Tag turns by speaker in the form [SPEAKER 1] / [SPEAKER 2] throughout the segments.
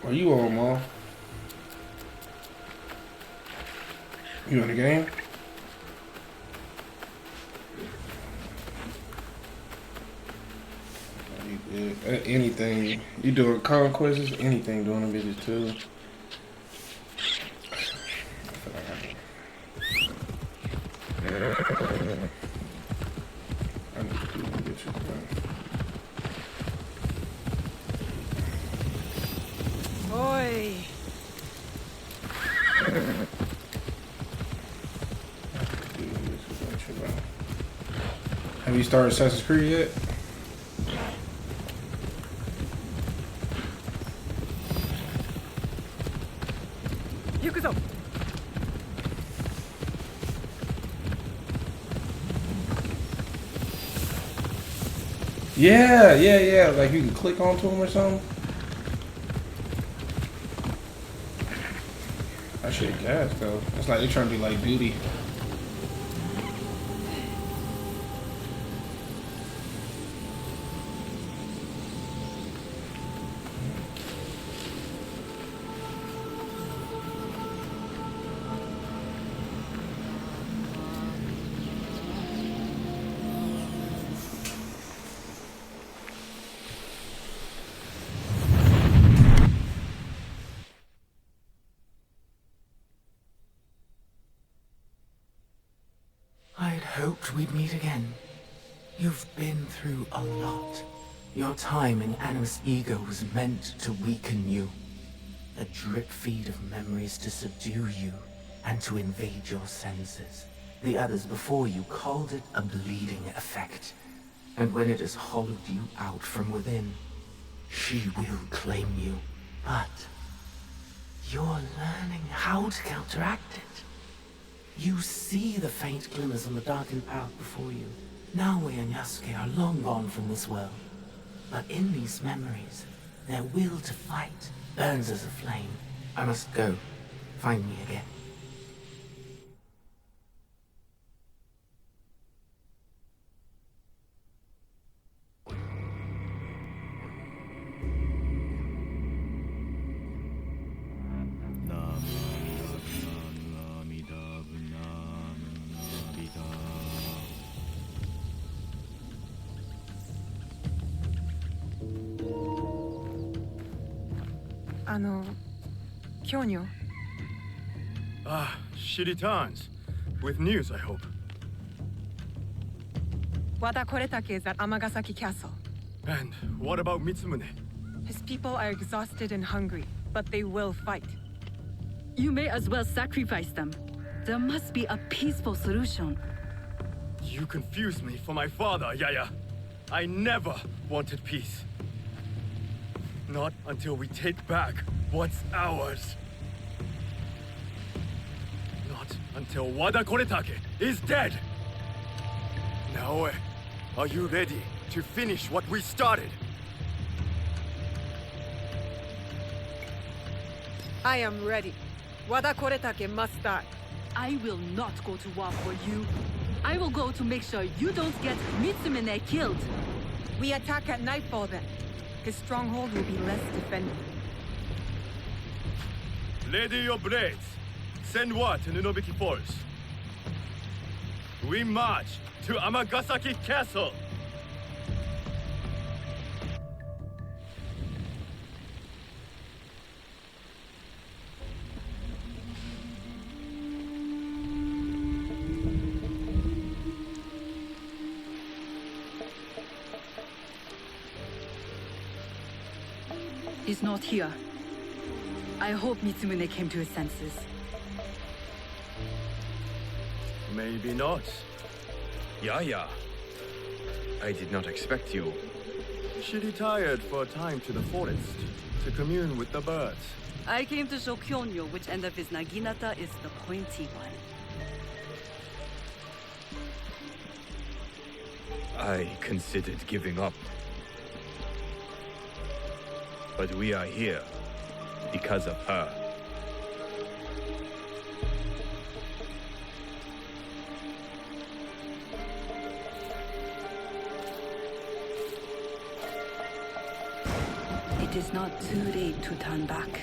[SPEAKER 1] Are you on, Mom? You in the game? You good? Anything. You doing conquests? Anything doing them bitches too. I need to do them bitches, man.
[SPEAKER 2] Oi!
[SPEAKER 1] Have you started Assassin's Creed yet?
[SPEAKER 2] Yukuzo!
[SPEAKER 1] Yeah. Like you can click onto them or something. That shit gas though. It's like they trying to be like Duty.
[SPEAKER 3] I'd hoped we'd meet again. You've been through a lot. Your time in Anna's ego was meant to weaken you. A drip feed of memories to subdue you and to invade your senses. The others before you called it a bleeding effect. And when it has hollowed you out from within, she will claim you. But you're learning how to counteract it. You see the faint glimmers on the darkened path before you. Naoe and Yasuke are long gone from this world. But in these memories, their will to fight burns as a flame. I must go. Find me again.
[SPEAKER 2] Kyonyo.
[SPEAKER 4] Ah, she returns. With news, I hope.
[SPEAKER 2] Wada Koretake is at Amagasaki Castle.
[SPEAKER 4] And what about Mitsumune?
[SPEAKER 2] His people are exhausted and hungry, but they will fight.
[SPEAKER 5] You may as well sacrifice them. There must be a peaceful solution.
[SPEAKER 4] You confused me for my father, Yaya. I never wanted peace. Not until we take back what's ours. Not until Wada Koretake is dead. Naoe, are you ready to finish what we started?
[SPEAKER 2] I am ready. Wada Koretake must die.
[SPEAKER 5] I will not go to war for you. I will go to make sure you don't get Mitsumine killed.
[SPEAKER 2] We attack at nightfall then. His stronghold will be less defended.
[SPEAKER 4] Ready your blades. Send word to Nunobiki Forest. We march to Amagasaki Castle.
[SPEAKER 5] He's not here. I hope Mitsumune came to his senses.
[SPEAKER 4] Maybe not.
[SPEAKER 6] Yaya. I did not expect you.
[SPEAKER 4] She retired for a time to the forest to commune with the birds.
[SPEAKER 5] I came to show Kyonyo which end of his naginata is the pointy one.
[SPEAKER 6] I considered giving up. But we are here because of her.
[SPEAKER 5] Did It is not too late to turn back.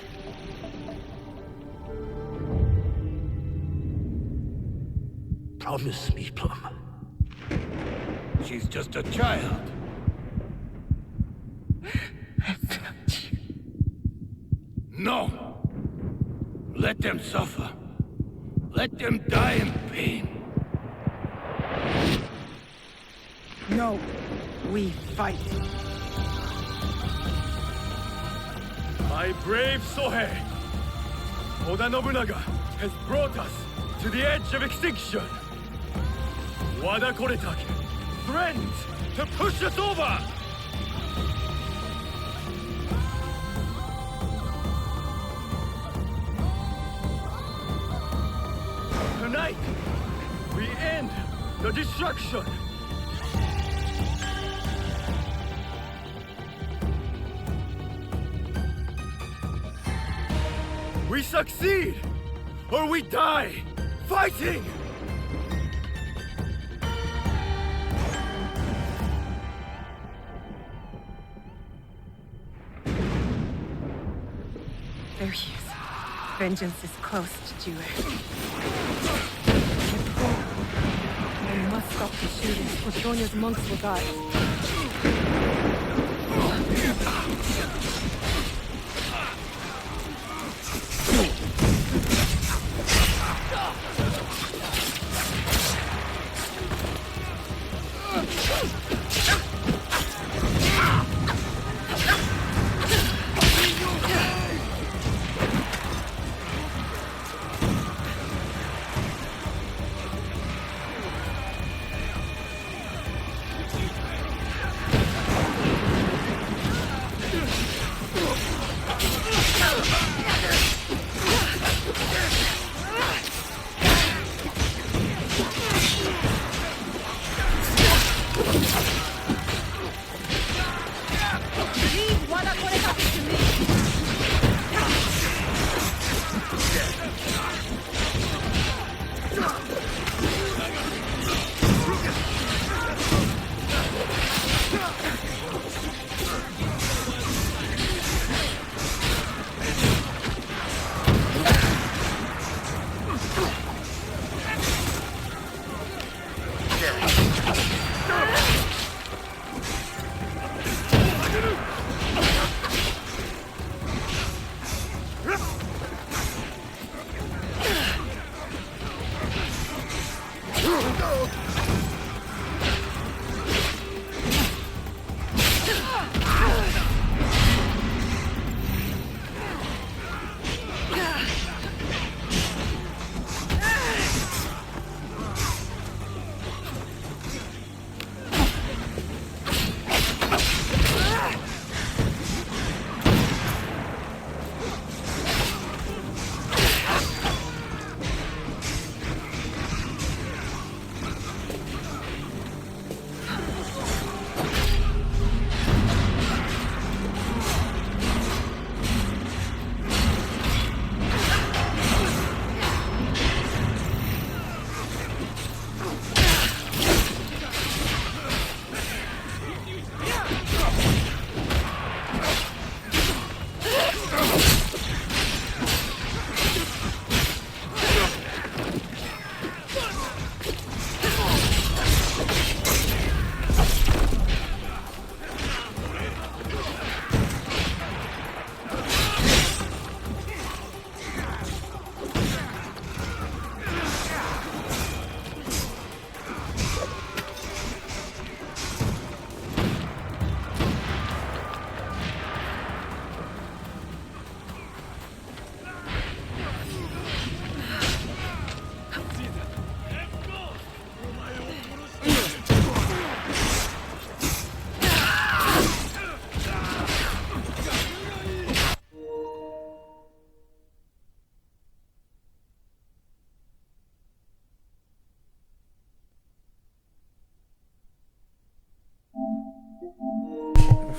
[SPEAKER 7] Promise me, Plum. She's just a child. No! Let them suffer. Let them die in pain.
[SPEAKER 2] No, we fight.
[SPEAKER 4] My brave Sohei! Oda Nobunaga has brought us to the edge of extinction! Wada Koretake threatens to push us over! Tonight, we end the destruction! We succeed! Or we die! Fighting!
[SPEAKER 2] There he is. Vengeance is close to Jewel.
[SPEAKER 5] I must stop the shooting, or Sonya's monks will die.
[SPEAKER 2] Leave Wada Koretake to me!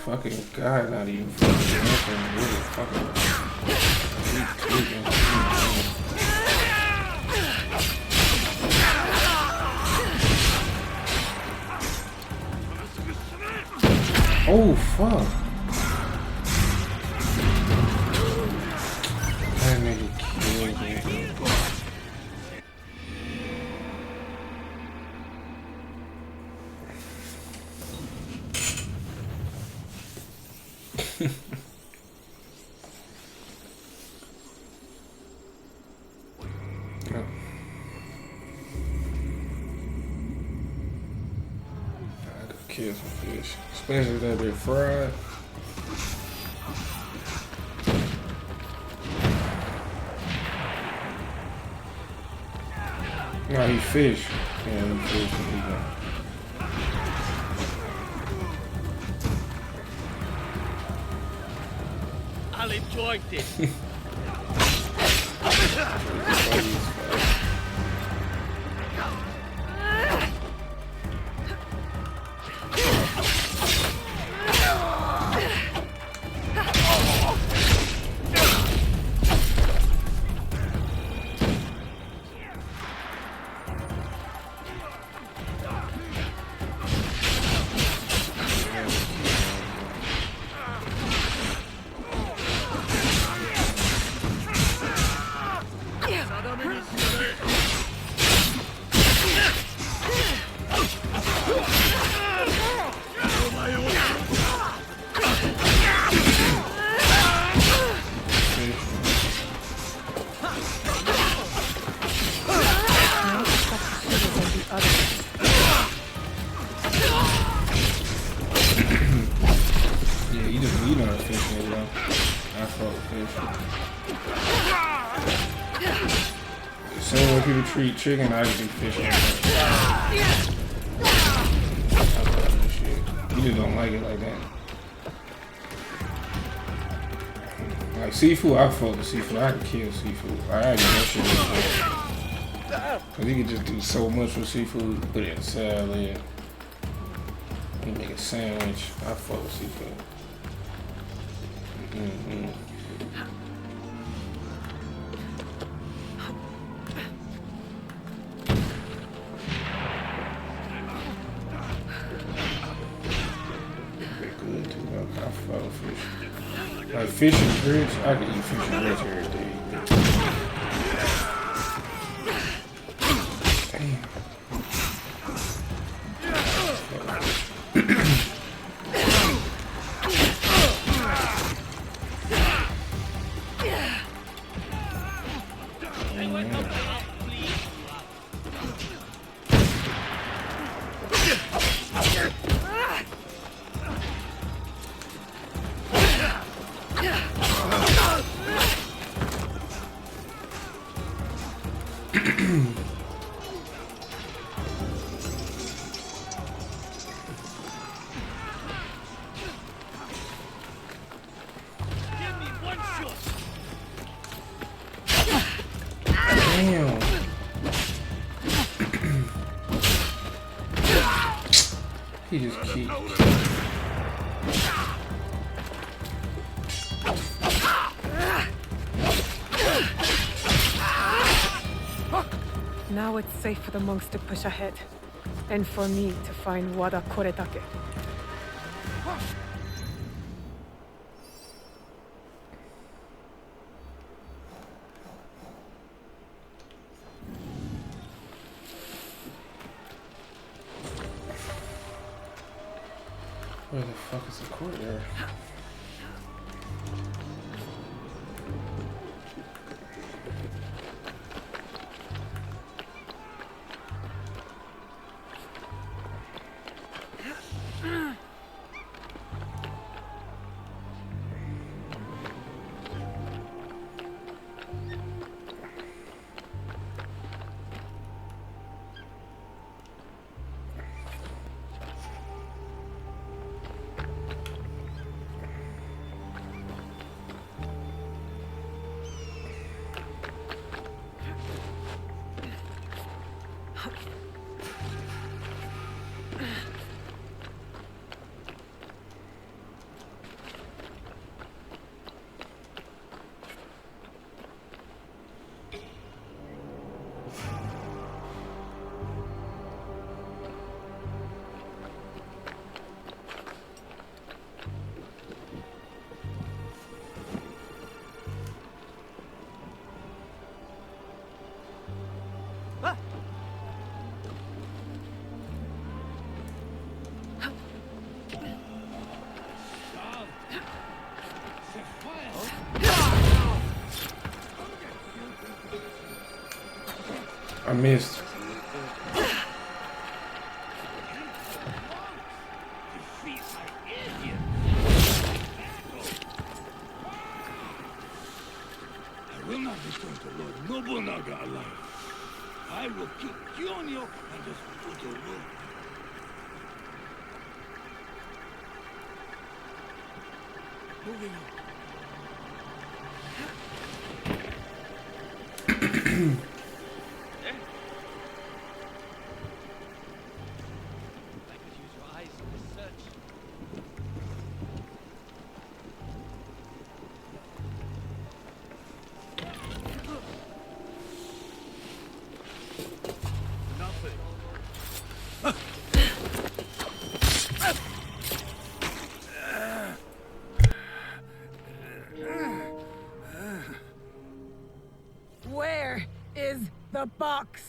[SPEAKER 1] Fucking guy not even fucking nothing. Really fucking. Oh fuck. Kill some fish, especially if that bit fried. No, he fish. Yeah, he fish.
[SPEAKER 4] I'll enjoy this.
[SPEAKER 1] Same way people treat chicken, I just eat fish like that. I love this shit. You just don't like it like that. Like seafood, I fuck with seafood. I can kill seafood. I eat that shit before. Cause you can just do so much with seafood. Put it in salad. You make a sandwich. I fuck with seafood. Like fish and grits, I can eat fish and grits every day. Damn. He just keeps.
[SPEAKER 2] Now it's safe for the monks to push ahead, and for me to find Wada Koretake.
[SPEAKER 1] Where the fuck is the courtyard? missed.
[SPEAKER 7] I will not return to Lord Nobunaga alive. I will kill Kyonyo and just put a rope. Moving on.
[SPEAKER 2] Where is the box?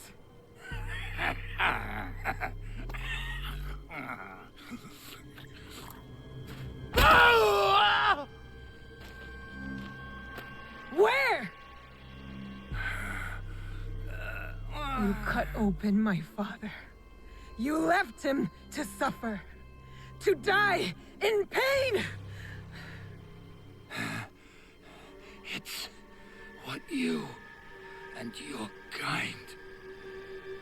[SPEAKER 2] Where? You cut open my father. You left him to suffer, to die in pain.
[SPEAKER 7] It's what you and your kind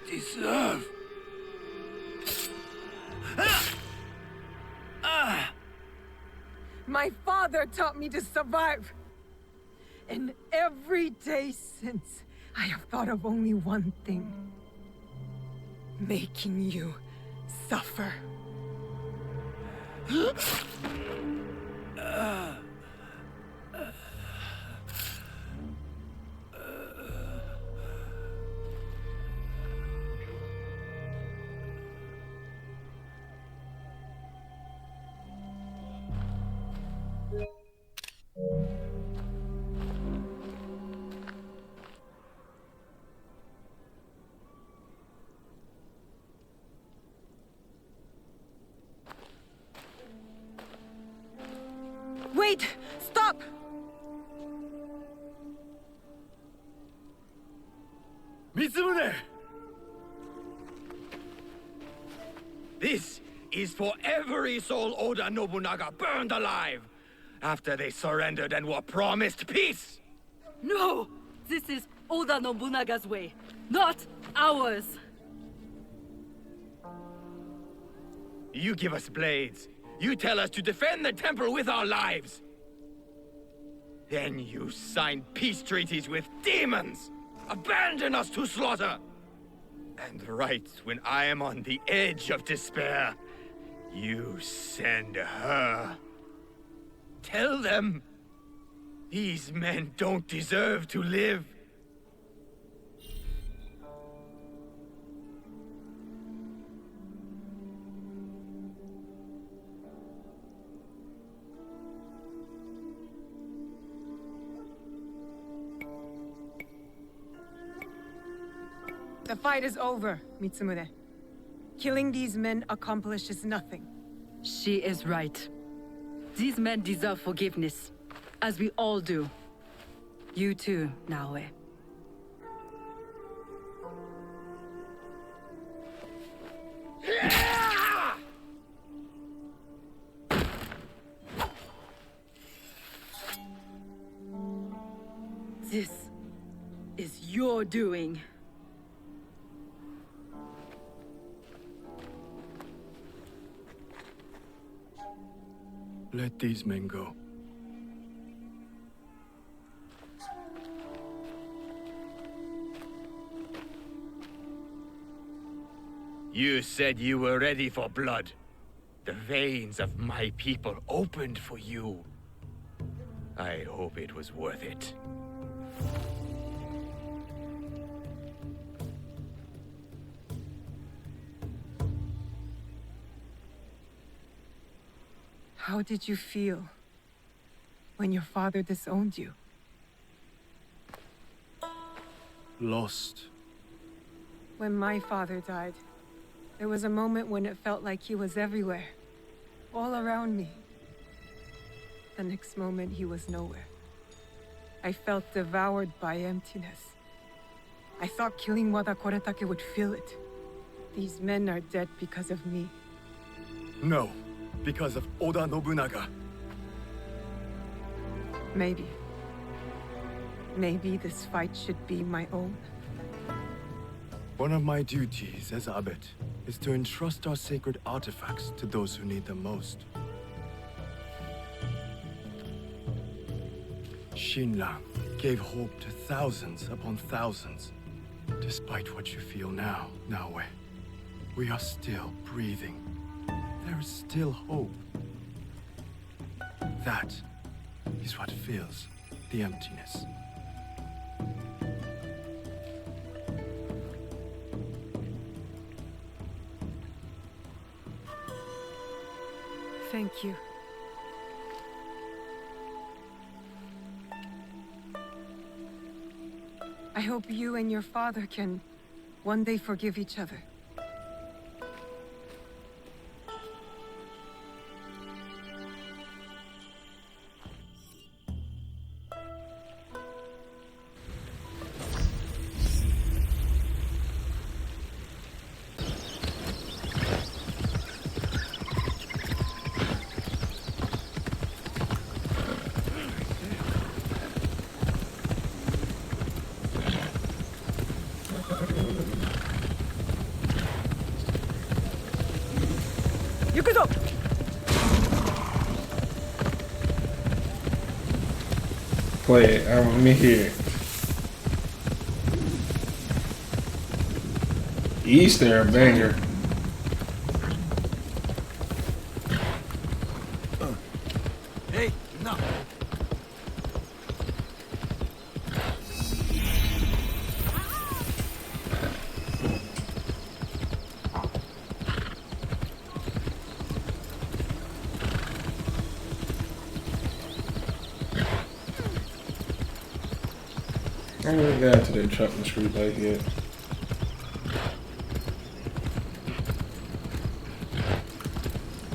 [SPEAKER 7] deserve.
[SPEAKER 2] My father taught me to survive. And every day since, I have thought of only one thing. Making you suffer. Wait! Stop!
[SPEAKER 4] Mitsumune!
[SPEAKER 6] This is for every soul Oda Nobunaga burned alive after they surrendered and were promised peace.
[SPEAKER 5] No! This is Oda Nobunaga's way, not ours!
[SPEAKER 6] You give us blades. You tell us to defend the temple with our lives. Then you sign peace treaties with demons. Abandon us to slaughter. And right when I am on the edge of despair, you send her. Tell them these men don't deserve to live.
[SPEAKER 2] The fight is over, Mitsumune. Killing these men accomplishes nothing.
[SPEAKER 5] She is right. These men deserve forgiveness, as we all do. You too, Naoe. This is your doing.
[SPEAKER 4] Let these men go.
[SPEAKER 6] You said you were ready for blood. The veins of my people opened for you. I hope it was worth it.
[SPEAKER 2] How did you feel when your father disowned you?
[SPEAKER 4] Lost.
[SPEAKER 2] When my father died, there was a moment when it felt like he was everywhere, all around me. The next moment, he was nowhere. I felt devoured by emptiness. I thought killing Wada Koretake would feel it. These men are dead because of me.
[SPEAKER 4] No, because of Oda Nobunaga.
[SPEAKER 2] Maybe. Maybe this fight should be my own.
[SPEAKER 4] One of my duties as abbot is to entrust our sacred artifacts to those who need them most. Shinran gave hope to thousands upon thousands. Despite what you feel now, Naoe, we are still breathing. There is still hope. That is what fills the emptiness.
[SPEAKER 2] Thank you. I hope you and your father can one day forgive each other.
[SPEAKER 1] Play it. I want to hear it. Easter, a banger.
[SPEAKER 6] Hey, no.
[SPEAKER 1] I ain't even got to that truck in the street like yet.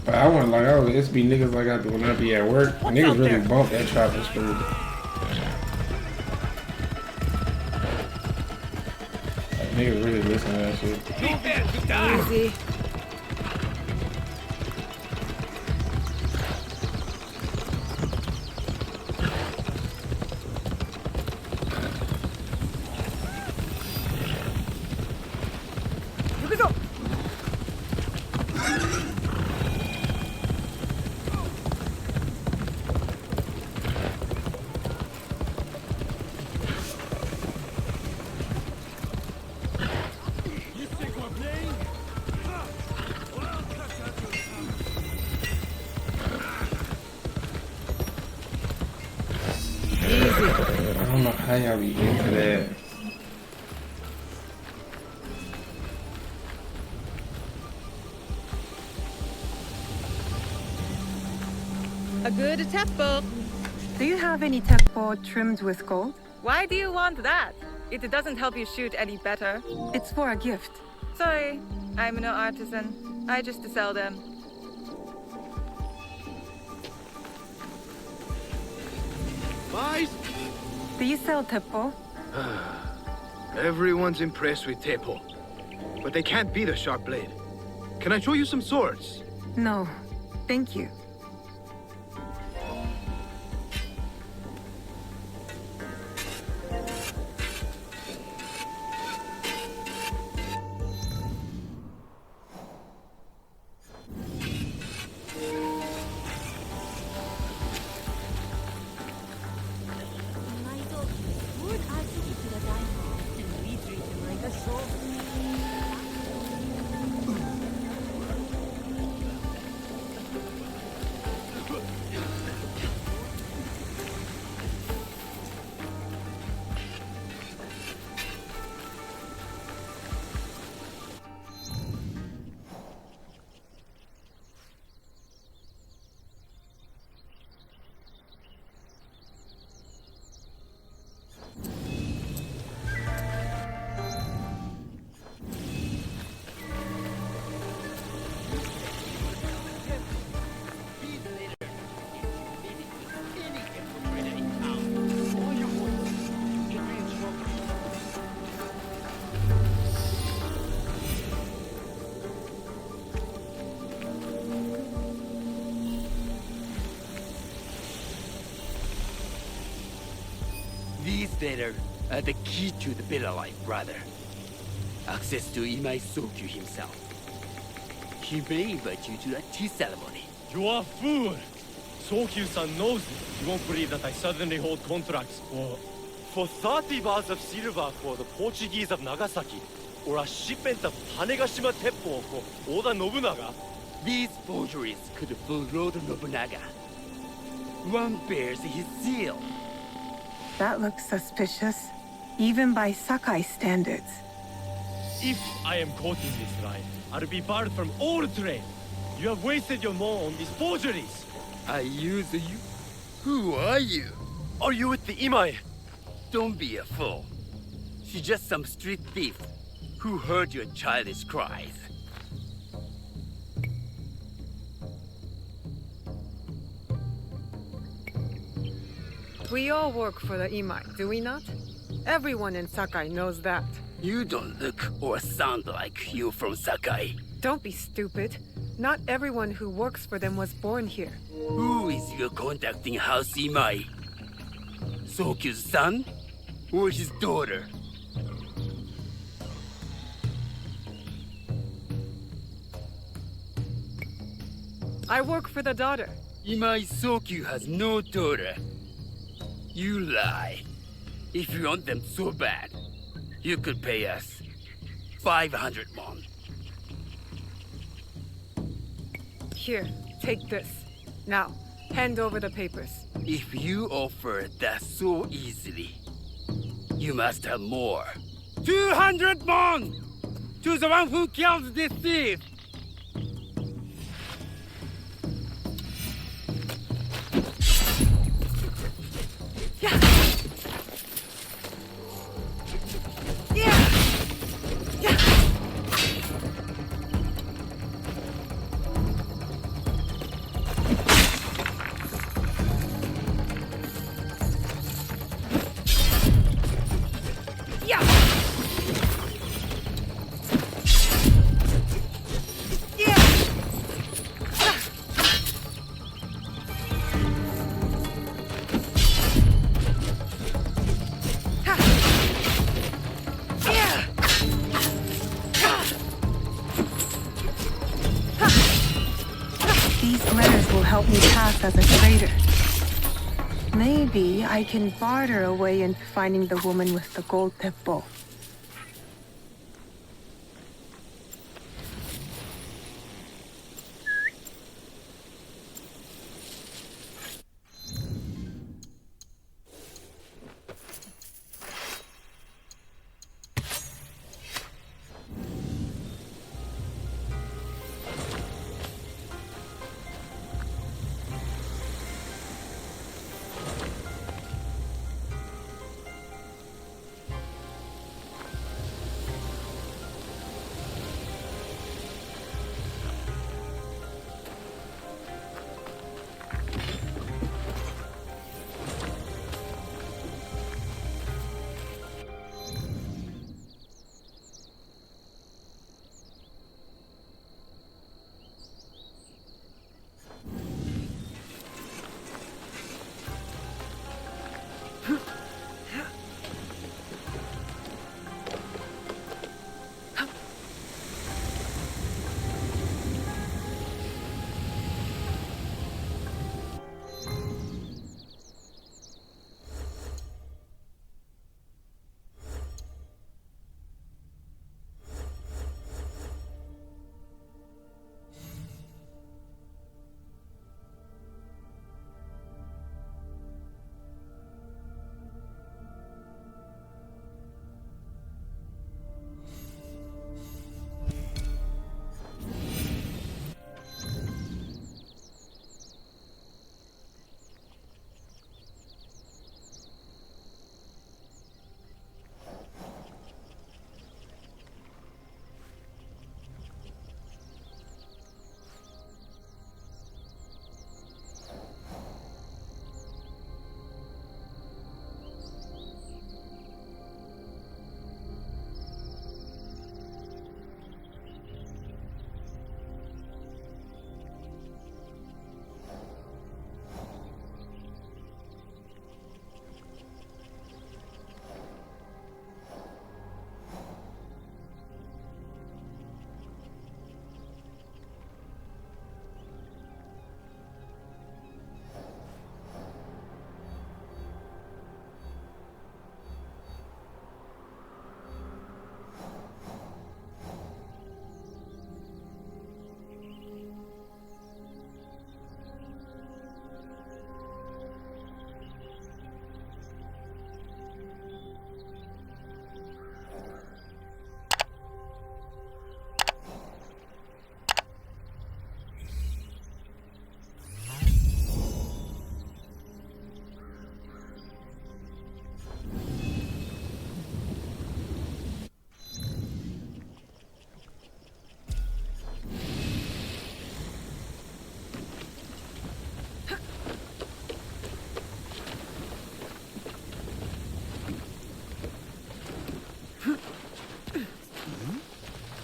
[SPEAKER 1] But I want like, oh, it's be niggas like I do when I be at work. Niggas really bump that chopping street. Like, niggas really listen to that shit.
[SPEAKER 2] Easy.
[SPEAKER 1] I don't know how y'all be into that.
[SPEAKER 8] A good teppo.
[SPEAKER 2] Do you have any teppo trimmed with gold?
[SPEAKER 8] Why do you want that? It doesn't help you shoot any better.
[SPEAKER 2] It's for a gift.
[SPEAKER 8] Sorry, I'm no artisan. I just sell them.
[SPEAKER 6] Boys,
[SPEAKER 2] Do you sell teppo?
[SPEAKER 6] everyone's impressed with Teppo, but they can't beat a sharp blade. Can I show you some swords?
[SPEAKER 2] No, thank you.
[SPEAKER 9] This letter, the key to the better life, brother. Access to Imai Sokyu himself. He may invite you to a tea ceremony.
[SPEAKER 4] You are a fool! Sokyu-san knows this. He won't believe that I suddenly hold contracts for 30 bars of silver for the Portuguese of Nagasaki, or a shipment of Tanegashima Teppo for Oda Nobunaga.
[SPEAKER 9] These forgeries could fool Lord Nobunaga. One bears his seal.
[SPEAKER 2] That looks suspicious, even by Sakai standards.
[SPEAKER 4] If I am caught in this lie, I'll be barred from all trade. You have wasted your mo on these forgeries.
[SPEAKER 9] I use you? Who are you?
[SPEAKER 4] Are you with the Imai?
[SPEAKER 9] Don't be a fool. She's just some street thief who heard your childish cries.
[SPEAKER 8] We all work for the Imai, do we not? Everyone in Sakai knows that.
[SPEAKER 9] You don't look or sound like you from Sakai.
[SPEAKER 8] Don't be stupid. Not everyone who works for them was born here.
[SPEAKER 9] Who is your contacting House Imai? Sokyu's son? Or his daughter?
[SPEAKER 8] I work for the daughter.
[SPEAKER 9] Imai Sokyu has no daughter. You lie. If you want them so bad, you could pay us 500 won.
[SPEAKER 8] Here, take this. Now, hand over the papers.
[SPEAKER 9] If you offer that so easily, you must have more. 200 won! To the one who killed this thief!
[SPEAKER 2] These letters will help me pass as a trader. Maybe I can barter a way into finding the woman with the gold teppo.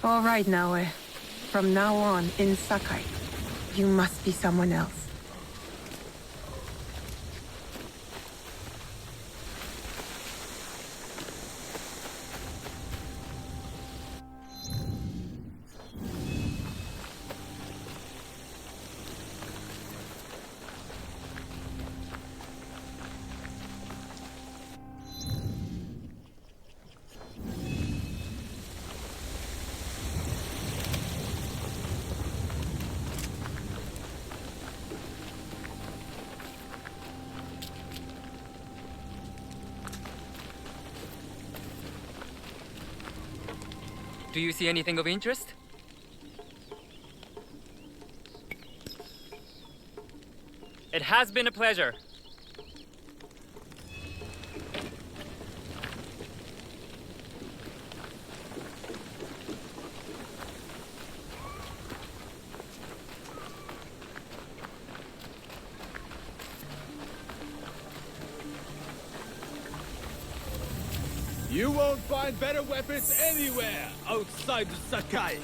[SPEAKER 2] All right, Naoe. From now on, in Sakai, you must be someone else.
[SPEAKER 10] Do you see anything of interest? It has been a pleasure.
[SPEAKER 4] You won't find better weapons anywhere outside of Sakai.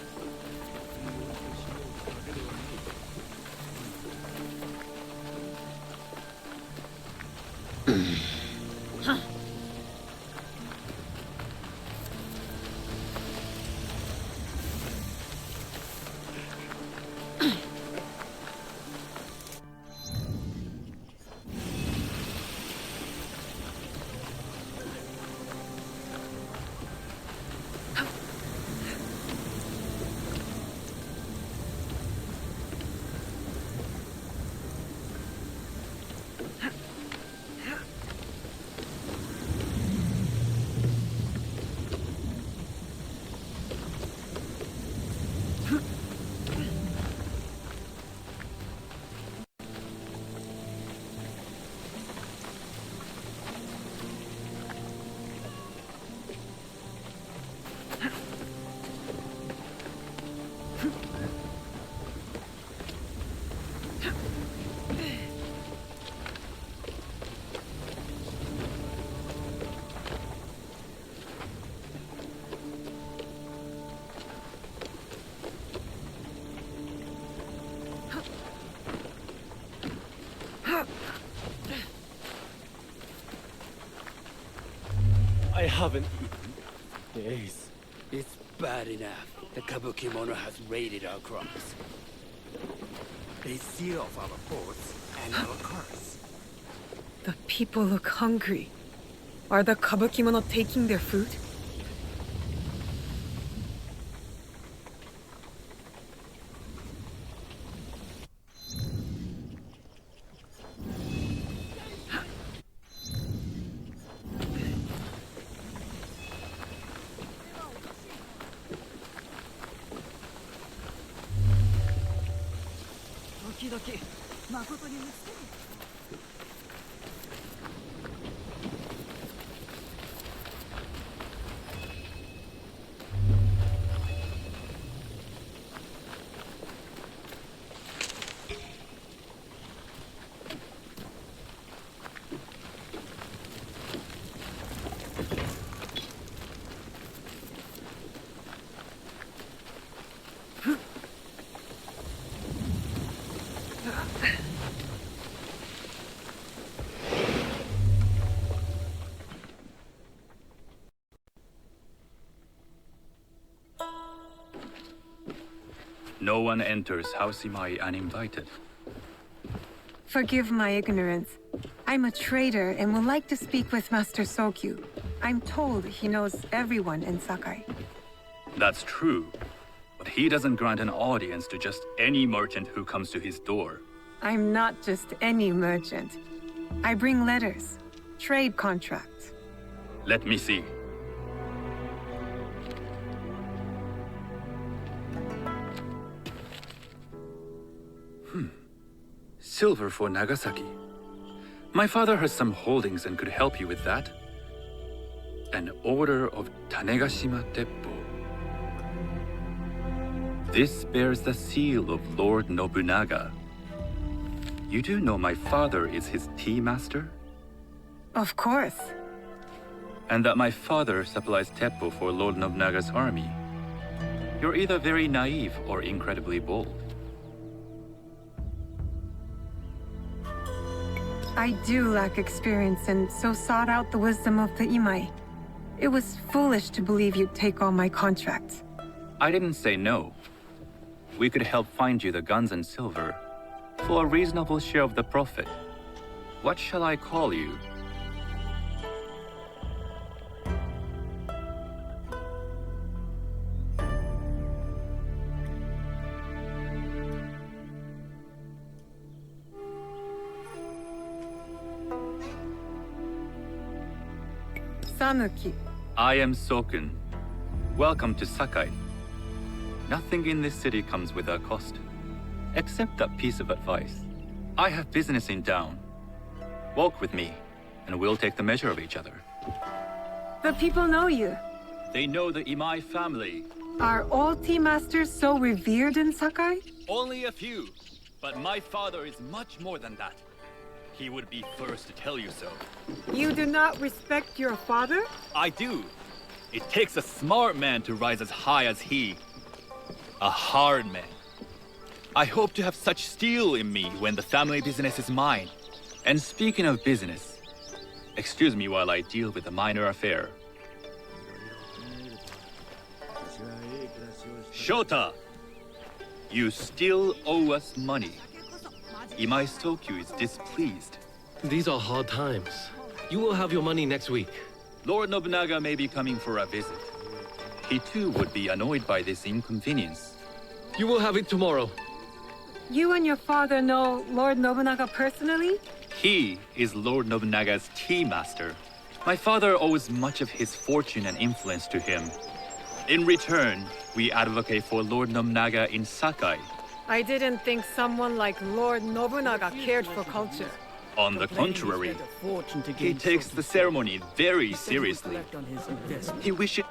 [SPEAKER 4] I haven't eaten days.
[SPEAKER 9] It's bad enough. The Kabukimono has raided our crops. They seal off our ports and our cars.
[SPEAKER 2] The people look hungry. Are the Kabukimono taking their food?
[SPEAKER 11] No one enters House Imai uninvited.
[SPEAKER 2] Forgive my ignorance. I'm a trader and would like to speak with Master Sokyu. I'm told he knows everyone in Sakai.
[SPEAKER 11] That's true, but he doesn't grant an audience to just any merchant who comes to his door.
[SPEAKER 2] I'm not just any merchant. I bring letters, trade contracts.
[SPEAKER 11] Let me see. Silver for Nagasaki. My father has some holdings and could help you with that. An order of Tanegashima Teppo. This bears the seal of Lord Nobunaga. You do know my father is his tea master?
[SPEAKER 2] Of course.
[SPEAKER 11] And that my father supplies Teppo for Lord Nobunaga's army. You're either very naive or incredibly bold.
[SPEAKER 2] I do lack experience and so sought out the wisdom of the Imai. It was foolish to believe you'd take on my contract.
[SPEAKER 11] I didn't say no. We could help find you the guns and silver for a reasonable share of the profit. What shall I call you?
[SPEAKER 2] Sanuki.
[SPEAKER 11] I am Sokun. Welcome to Sakai. Nothing in this city comes without cost, except that piece of advice. I have business in town. Walk with me, and we'll take the measure of each other.
[SPEAKER 2] The people know you.
[SPEAKER 11] They know the Imai family.
[SPEAKER 2] Are all tea masters so revered in Sakai?
[SPEAKER 11] Only a few, but my father is much more than that. He would be first to tell you so.
[SPEAKER 2] You do not respect your father?
[SPEAKER 11] I do. It takes a smart man to rise as high as he. A hard man. I hope to have such steel in me when the family business is mine. And speaking of business, excuse me while I deal with a minor affair. Shota! You still owe us money. Imai Sokyu is displeased.
[SPEAKER 12] These are hard times. You will have your money next week.
[SPEAKER 11] Lord Nobunaga may be coming for a visit. He too would be annoyed by this inconvenience.
[SPEAKER 12] You will have it tomorrow.
[SPEAKER 2] You and your father know Lord Nobunaga personally?
[SPEAKER 11] He is Lord Nobunaga's tea master. My father owes much of his fortune and influence to him. In return, we advocate for Lord Nobunaga in Sakai.
[SPEAKER 8] I didn't think someone like Lord Nobunaga cared for culture.
[SPEAKER 11] On the contrary, he takes the ceremony very seriously. He wishes...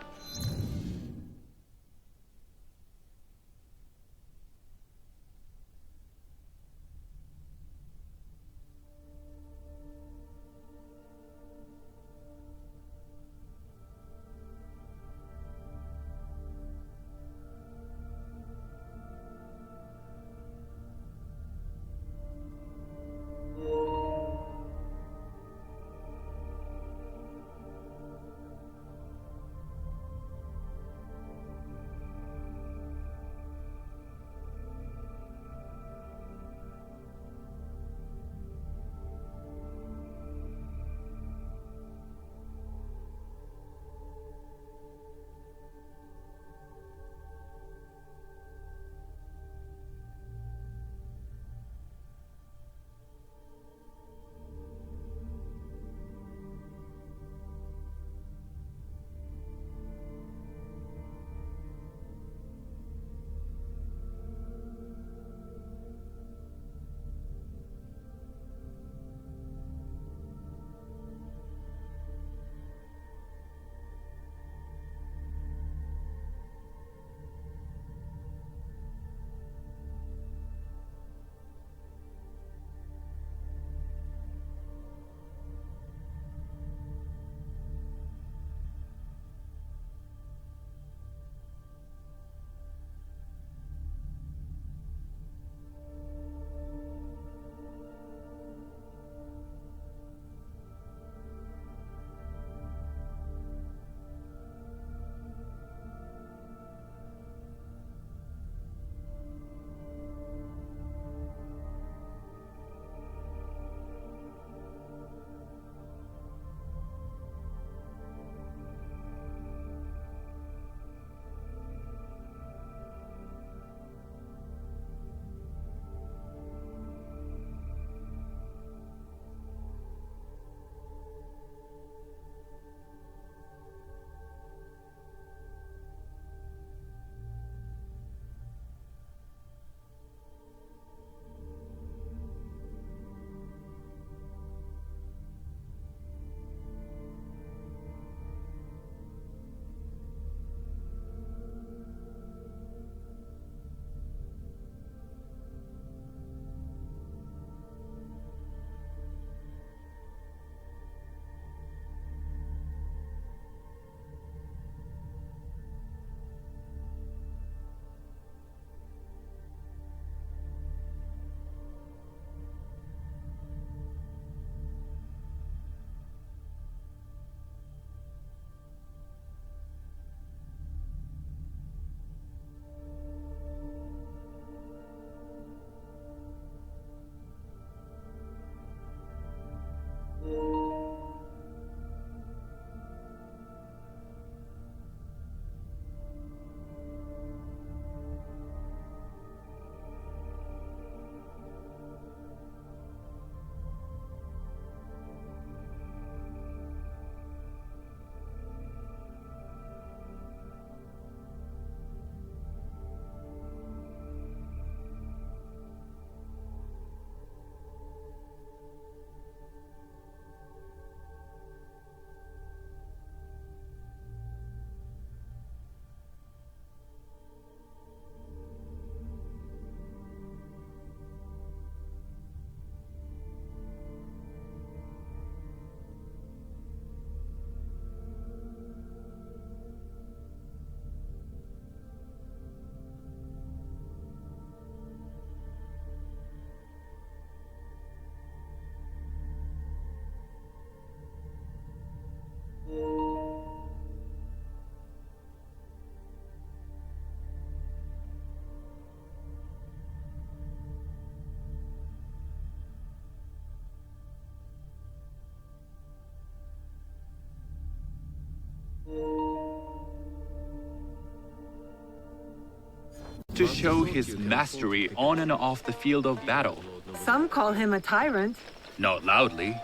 [SPEAKER 11] to show his mastery on and off the field of battle.
[SPEAKER 2] Some call him a tyrant.
[SPEAKER 11] Not loudly.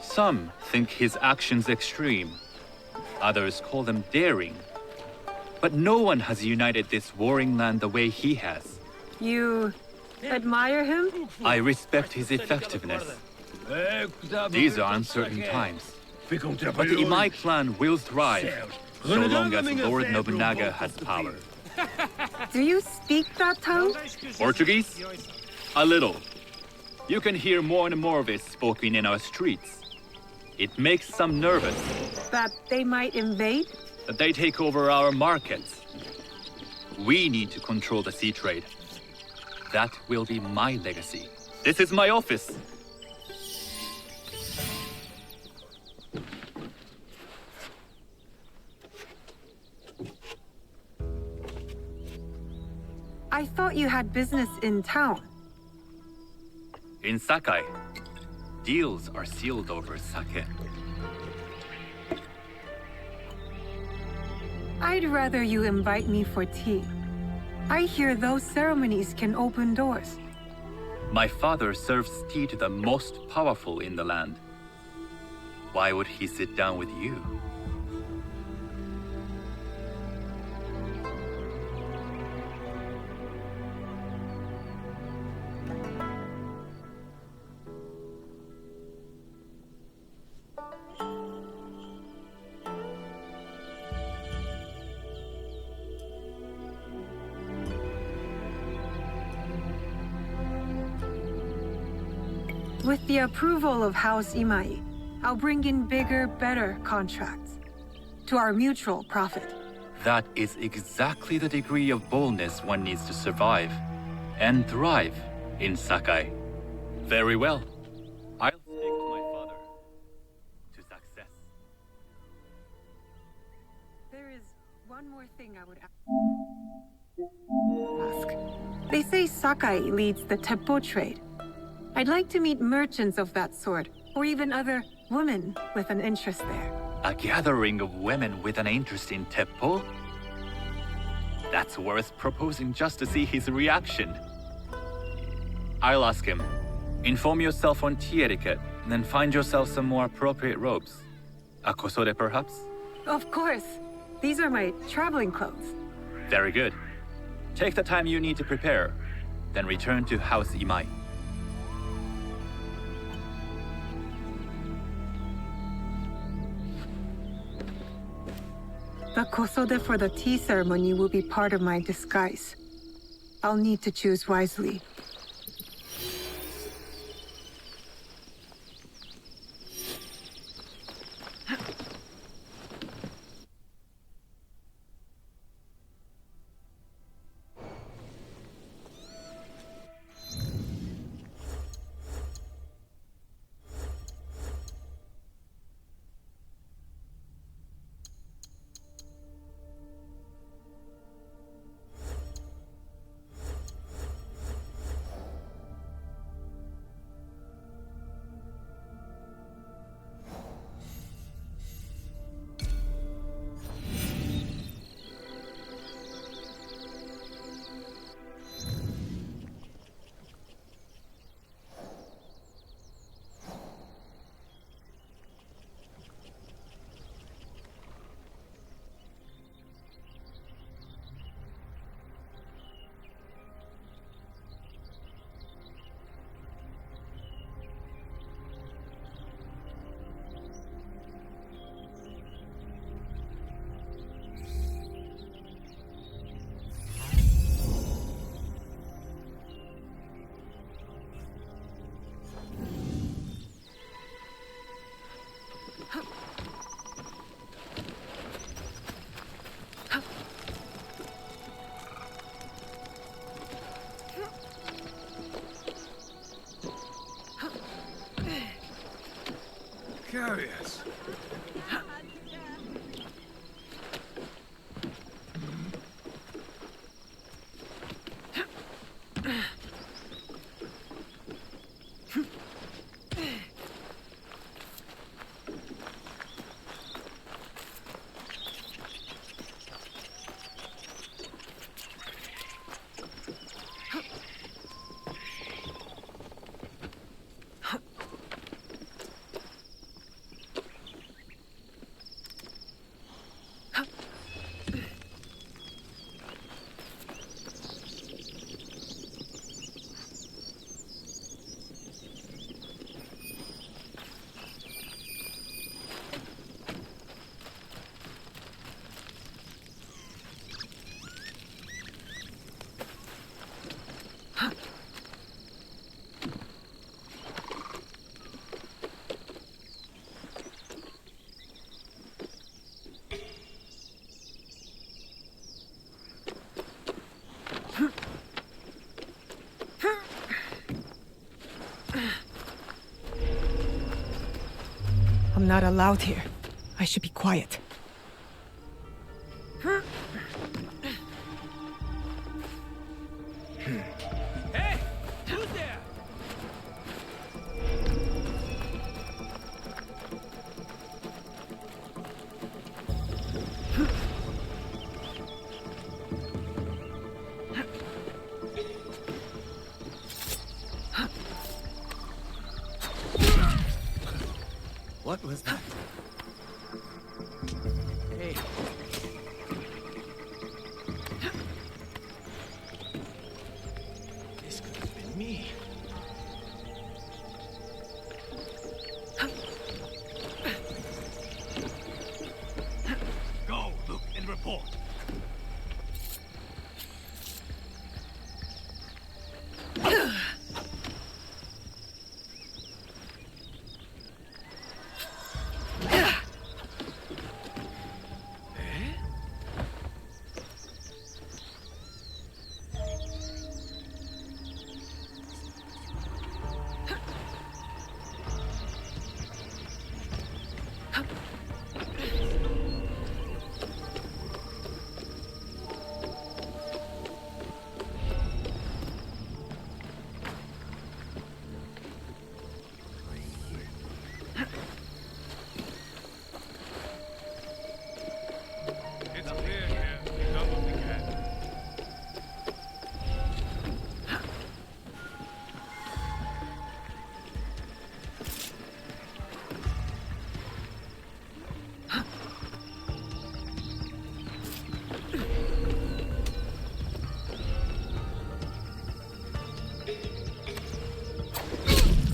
[SPEAKER 11] Some think his actions extreme. Others call them daring. But no one has united this warring land the way he has.
[SPEAKER 2] You admire him?
[SPEAKER 11] I respect his effectiveness. These are uncertain times. But the Imai clan will thrive, so long as Lord Nobunaga has power.
[SPEAKER 2] Do you speak that tongue?
[SPEAKER 11] Portuguese? A little. You can hear more and more of it spoken in our streets. It makes some nervous.
[SPEAKER 2] That they might invade?
[SPEAKER 11] That they take over our markets. We need to control the sea trade. That will be my legacy. This is my office.
[SPEAKER 2] I thought you had business in town.
[SPEAKER 11] In Sakai, deals are sealed over sake.
[SPEAKER 2] I'd rather you invite me for tea. I hear those ceremonies can open doors.
[SPEAKER 11] My father serves tea to the most powerful in the land. Why would he sit down with you?
[SPEAKER 2] With the approval of House Imai, I'll bring in bigger, better contracts. To our mutual profit.
[SPEAKER 11] That is exactly the degree of boldness one needs to survive and thrive in Sakai. Very well. I'll speak to my father. To success.
[SPEAKER 2] There is one more thing I would ask. They say Sakai leads the Teppo trade. I'd like to meet merchants of that sort, or even other women with an interest there.
[SPEAKER 11] A gathering of women with an interest in Teppo? That's worth proposing just to see his reaction. I'll ask him. Inform yourself on tea etiquette, and then find yourself some more appropriate robes. A kosode, perhaps?
[SPEAKER 2] Of course. These are my traveling clothes.
[SPEAKER 11] Very good. Take the time you need to prepare, then return to House Imai.
[SPEAKER 2] The kosode for the tea ceremony will be part of my disguise. I'll need to choose wisely.
[SPEAKER 7] Curious.
[SPEAKER 2] I'm not allowed here. I should be quiet.
[SPEAKER 4] Hey! Who's there?
[SPEAKER 6] What was that? Hey. This could have been me.
[SPEAKER 4] Go, look, and report. It's clear here. We done what we can.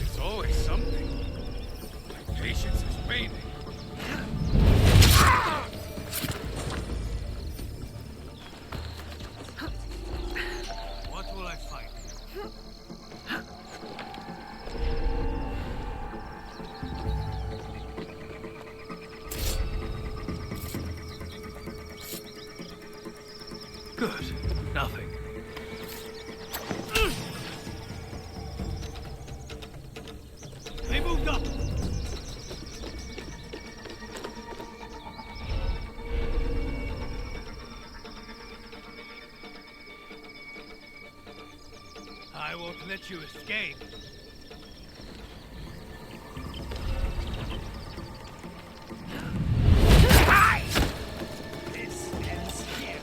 [SPEAKER 4] It's always something. My patience is waning. What will I find? Good. Nothing. They moved up. I won't let you escape. This ends here.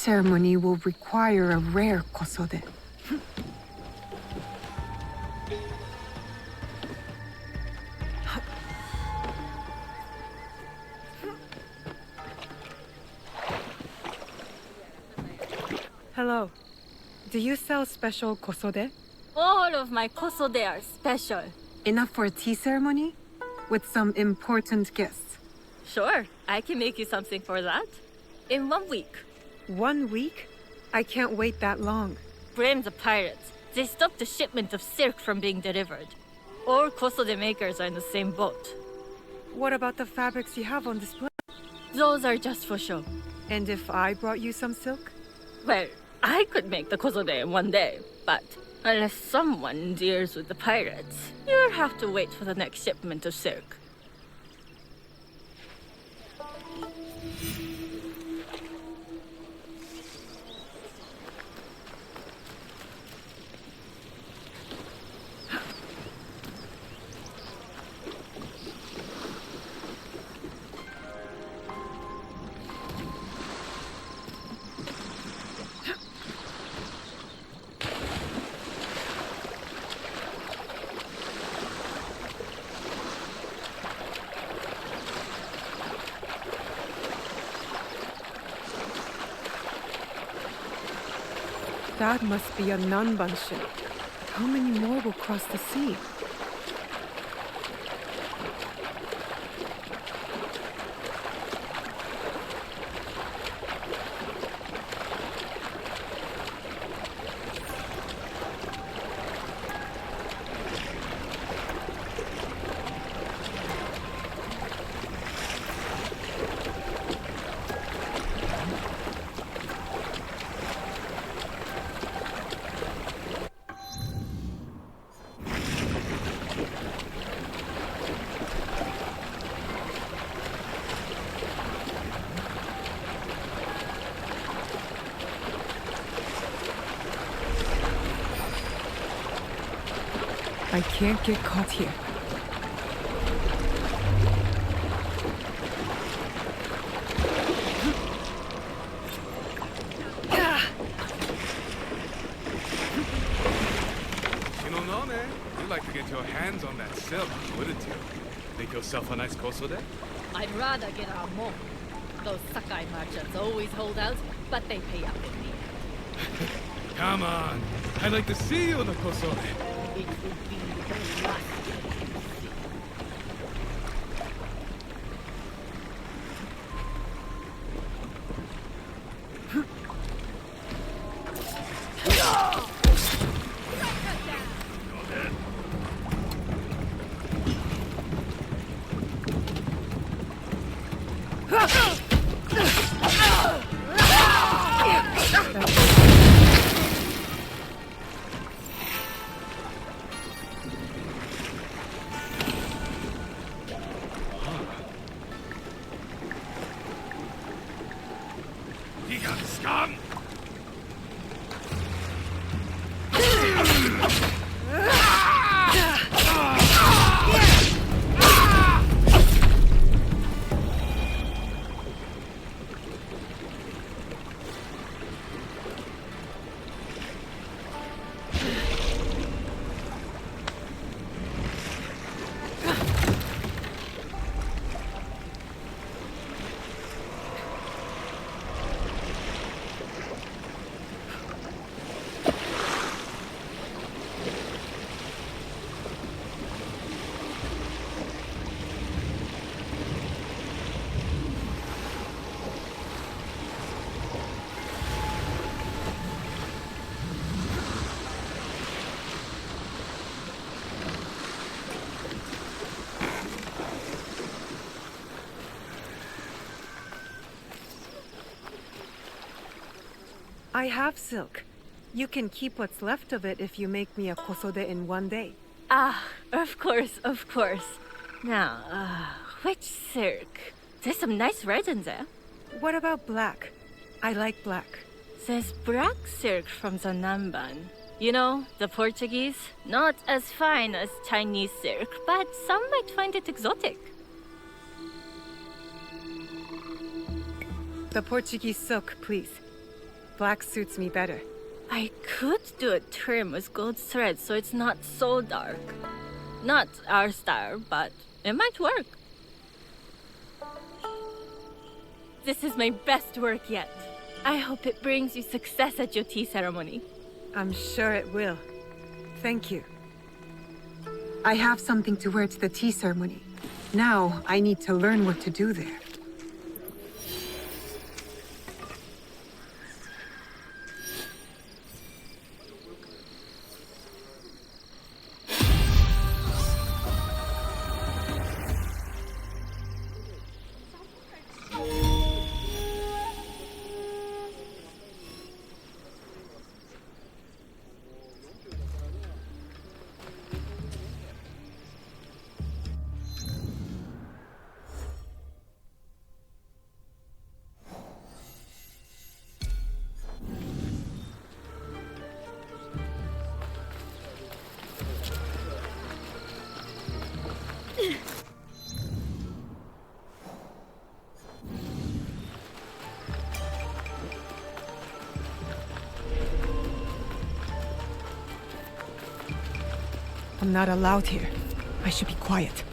[SPEAKER 2] ceremony will require a rare kosode. Hello. Do you sell special kosode?
[SPEAKER 13] All of my kosode are special.
[SPEAKER 2] Enough for a tea ceremony? With some important guests.
[SPEAKER 13] Sure, I can make you something for that. In 1 week.
[SPEAKER 2] 1 week? I can't wait that long.
[SPEAKER 13] Blame the pirates. They stopped the shipment of silk from being delivered. All kosode makers are in the same boat.
[SPEAKER 2] What about the fabrics you have on display?
[SPEAKER 13] Those are just for show.
[SPEAKER 2] And if I brought you some silk?
[SPEAKER 13] Well, I could make the kosode in 1 day, but unless someone deals with the pirates, you'll have to wait for the next shipment of silk.
[SPEAKER 2] That must be a Nanban ship. How many more will cross the sea? I can't get caught here.
[SPEAKER 14] You'd like to get your hands on that silk, wouldn't you? Make yourself a nice kosode?
[SPEAKER 13] I'd rather get our more. Those Sakai merchants always hold out, but they pay up in the end.
[SPEAKER 14] Come on. I'd like to see you in a kosode.
[SPEAKER 13] It would be the last thing you see.
[SPEAKER 14] You got scum!
[SPEAKER 2] I have silk. You can keep what's left of it if you make me a kosode in 1 day.
[SPEAKER 13] Ah, of course, of course. Now, which silk? There's some nice red in there.
[SPEAKER 2] What about black? I like black.
[SPEAKER 13] There's black silk from the Namban. You know, the Portuguese. Not as fine as Chinese silk, but some might find it exotic.
[SPEAKER 2] The Portuguese silk, please. Black suits me better.
[SPEAKER 13] I could do a trim with gold thread so it's not so dark. Not our style, but it might work. This is my best work yet. I hope it brings you success at your tea ceremony.
[SPEAKER 2] I'm sure it will. Thank you. I have something to wear to the tea ceremony. Now, I need to learn what to do there. I'm not allowed here. I should be quiet.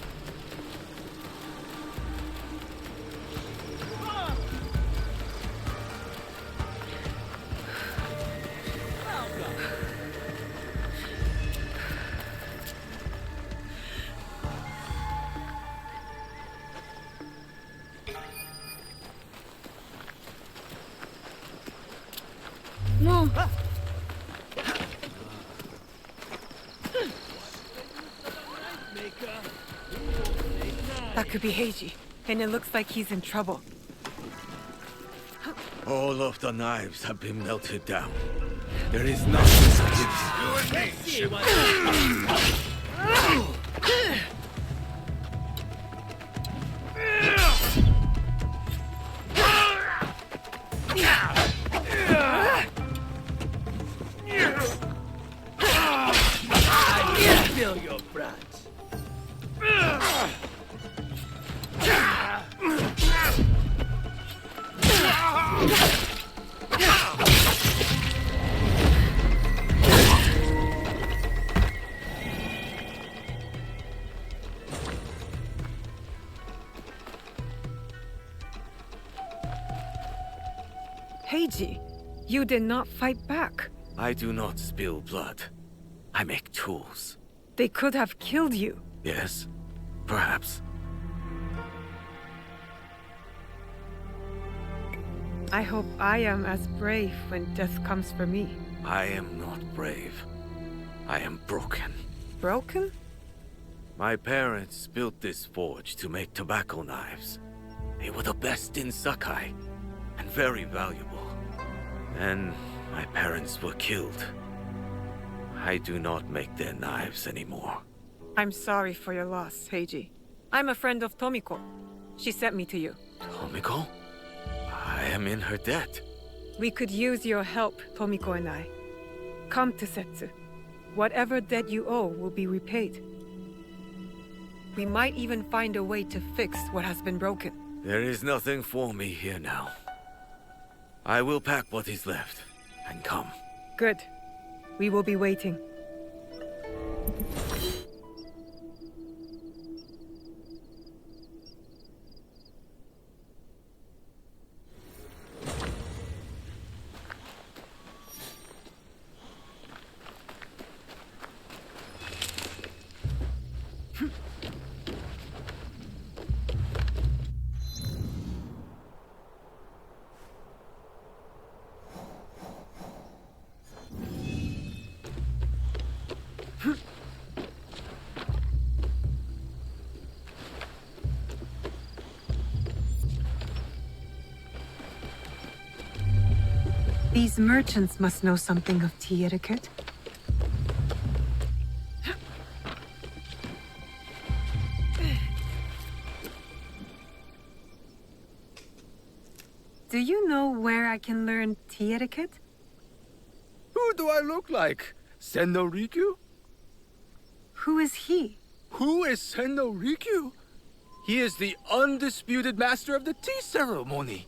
[SPEAKER 13] No.
[SPEAKER 2] That could be Heiji, and it looks like he's in trouble.
[SPEAKER 7] All of the knives have been melted down. There is nothing to
[SPEAKER 9] I feel your brat.
[SPEAKER 2] Heiji, you did not fight back.
[SPEAKER 7] I do not spill blood. I make tools.
[SPEAKER 2] They could have killed you.
[SPEAKER 7] Yes, perhaps.
[SPEAKER 2] I hope I am as brave when death comes for me.
[SPEAKER 7] I am not brave. I am broken.
[SPEAKER 2] Broken?
[SPEAKER 7] My parents built this forge to make tobacco knives. They were the best in Sakai, and very valuable. Then my parents were killed. I do not make their knives anymore.
[SPEAKER 2] I'm sorry for your loss, Heiji. I'm a friend of Tomiko. She sent me to you.
[SPEAKER 7] Tomiko? I am in her debt.
[SPEAKER 2] We could use your help, Tomiko and I. Come to Setsu. Whatever debt you owe will be repaid. We might even find a way to fix what has been broken.
[SPEAKER 7] There is nothing for me here now. I will pack what is left and come.
[SPEAKER 2] Good. We will be waiting. These merchants must know something of tea etiquette. Do you know where I can learn tea etiquette?
[SPEAKER 6] Who do I look like? Senno Rikyu?
[SPEAKER 2] Who is he?
[SPEAKER 6] Who is Senno Rikyu? He is the undisputed master of the tea ceremony.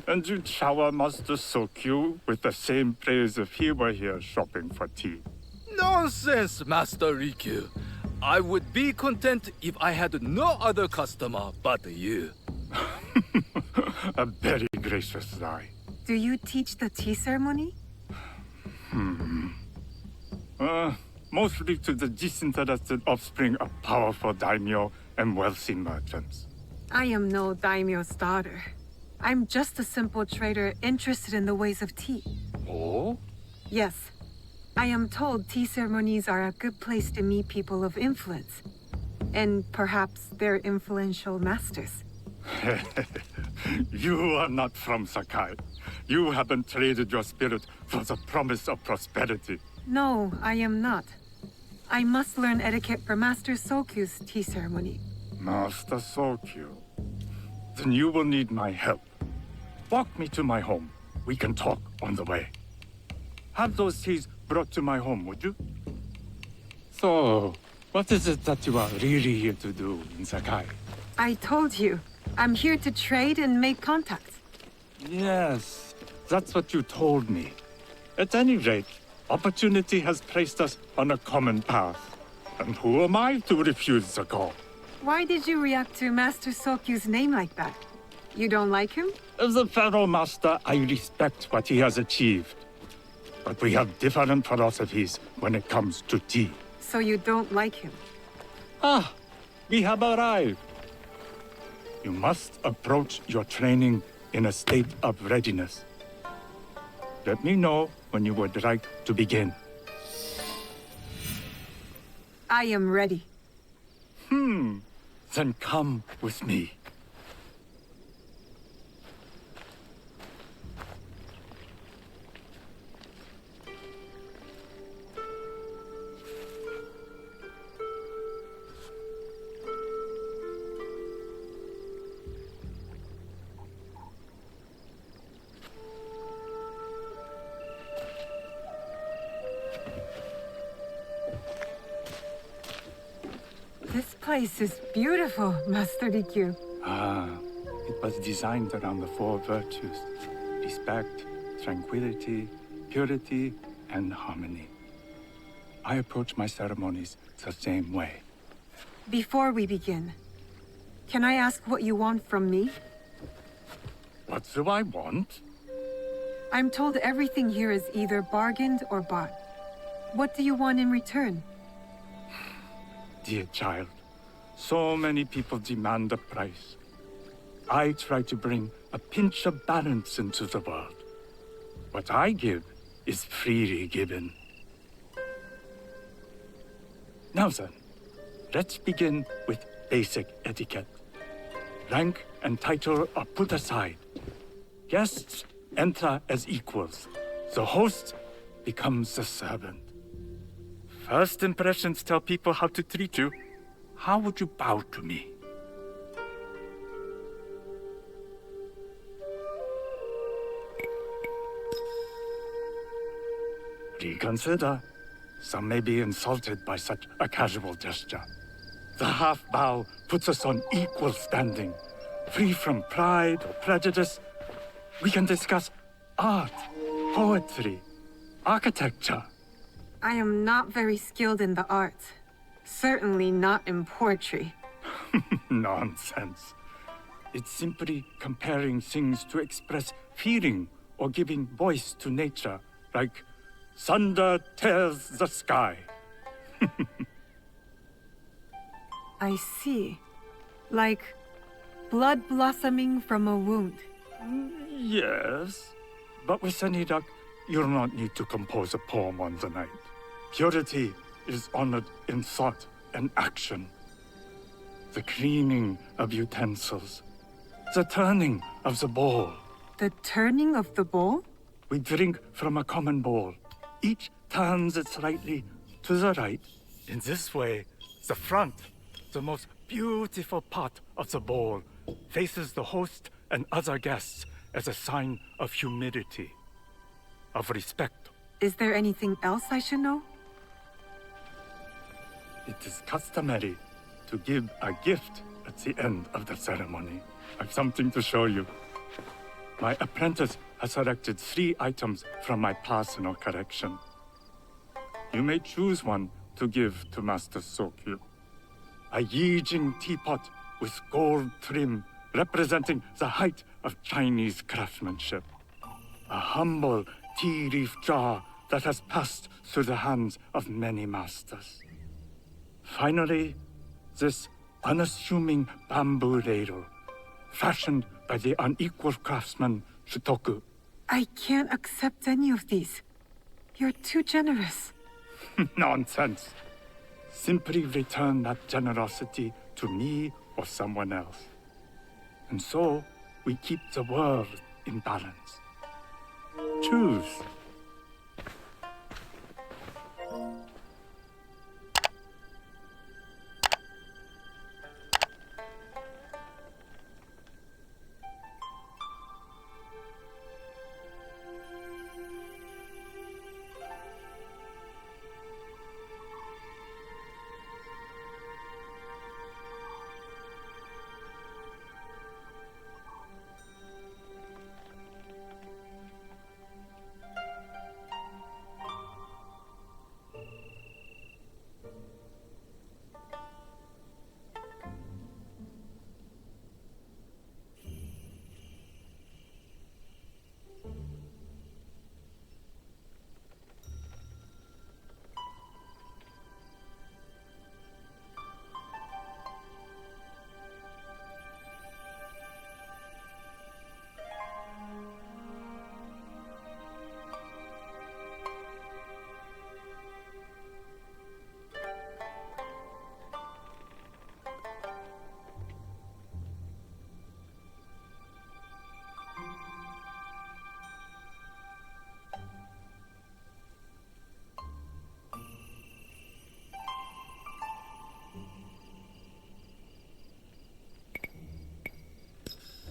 [SPEAKER 15] And you'd shower Master Sokyu with the same praise if he were here shopping for tea.
[SPEAKER 9] Nonsense, Master Rikyu. I would be content if I had no other customer but you.
[SPEAKER 15] A very gracious lie.
[SPEAKER 2] Do you teach the tea ceremony?
[SPEAKER 15] Mostly to the disinterested offspring of powerful daimyo and wealthy merchants.
[SPEAKER 2] I am no daimyo's daughter. I'm just a simple trader interested in the ways of tea.
[SPEAKER 15] Oh?
[SPEAKER 2] Yes. I am told tea ceremonies are a good place to meet people of influence. And perhaps their influential masters.
[SPEAKER 15] You are not from Sakai. You haven't traded your spirit for the promise of prosperity.
[SPEAKER 2] No, I am not. I must learn etiquette for Master Sokyu's tea ceremony.
[SPEAKER 15] Master Sokyu. Then you will need my help. Walk me to my home. We can talk on the way. Have those teas brought to my home, would you? So, what is it that you are really here to do in Sakai?
[SPEAKER 2] I told you. I'm here to trade and make contacts.
[SPEAKER 15] Yes, that's what you told me. At any rate, opportunity has placed us on a common path. And who am I to refuse the call?
[SPEAKER 2] Why did you react to Master Sokyu's name like that? You don't like him?
[SPEAKER 15] As a Pharaoh Master, I respect what he has achieved. But we have different philosophies when it comes to tea.
[SPEAKER 2] So you don't like him?
[SPEAKER 15] Ah, we have arrived. You must approach your training in a state of readiness. Let me know when you would like to begin.
[SPEAKER 2] I am ready.
[SPEAKER 15] Then come with me.
[SPEAKER 2] This place is beautiful, Master Rikyu.
[SPEAKER 15] It was designed around the four virtues: respect, tranquility, purity, and harmony. I approach my ceremonies the same way.
[SPEAKER 2] Before we begin, can I ask what you want from me?
[SPEAKER 15] What do I want?
[SPEAKER 2] I'm told everything here is either bargained or bought. What do you want in return?
[SPEAKER 15] Dear child, so many people demand a price. I try to bring a pinch of balance into the world. What I give is freely given. Now then, let's begin with basic etiquette. Rank and title are put aside. Guests enter as equals. The host becomes the servant. First impressions tell people how to treat you. How would you bow to me? Reconsider. Some may be insulted by such a casual gesture. The half bow puts us on equal standing, free from pride or prejudice. We can discuss art, poetry, architecture.
[SPEAKER 2] I am not very skilled in the arts. Certainly not in poetry.
[SPEAKER 15] Nonsense. It's simply comparing things to express feeling or giving voice to nature, like thunder tears the sky.
[SPEAKER 2] I see. Like blood blossoming from a wound.
[SPEAKER 15] Yes, but with any luck, you'll not need to compose a poem on the night. Purity is honored in thought and action. The cleaning of utensils. The turning of the bowl.
[SPEAKER 2] The turning of the bowl?
[SPEAKER 15] We drink from a common bowl. Each turns it slightly to the right. In this way, the front, the most beautiful part of the bowl, faces the host and other guests as a sign of humility, of respect.
[SPEAKER 2] Is there anything else I should know?
[SPEAKER 15] It is customary to give a gift at the end of the ceremony. I've something to show you. My apprentice has selected 3 items from my personal collection. You may choose one to give to Master Sokyu. A Yijing teapot with gold trim representing the height of Chinese craftsmanship. A humble tea leaf jar that has passed through the hands of many masters. Finally, this unassuming bamboo ladle, fashioned by the unequal craftsman Shutoku.
[SPEAKER 2] I can't accept any of these. You're too generous.
[SPEAKER 15] Nonsense. Simply return that generosity to me or someone else. And so, we keep the world in balance. Choose.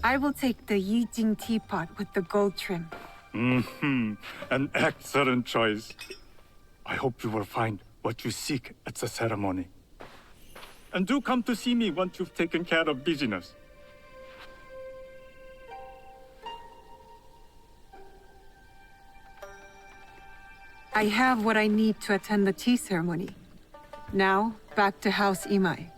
[SPEAKER 2] I will take the Yijing teapot with the gold trim.
[SPEAKER 15] An excellent choice. I hope you will find what you seek at the ceremony. And do come to see me once you've taken care of business.
[SPEAKER 2] I have what I need to attend the tea ceremony. Now, back to House Imai.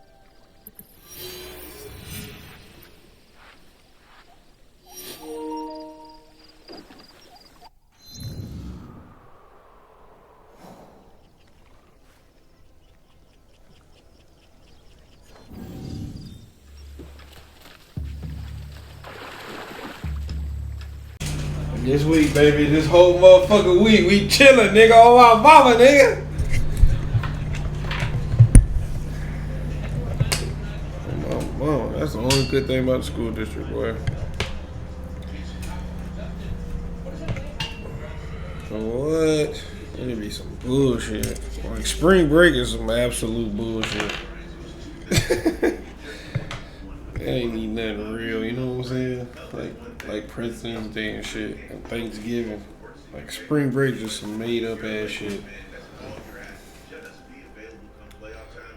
[SPEAKER 1] This week, baby, this whole motherfucking week, we chillin', nigga, on my mama, nigga. Mama, that's the only good thing about the school district, boy. What? It'd be some bullshit. Like spring break is some absolute bullshit. That ain't need nothing real, you know what I'm saying? Like President's Day and shit, and Thanksgiving. Like spring break, just some made up ass shit.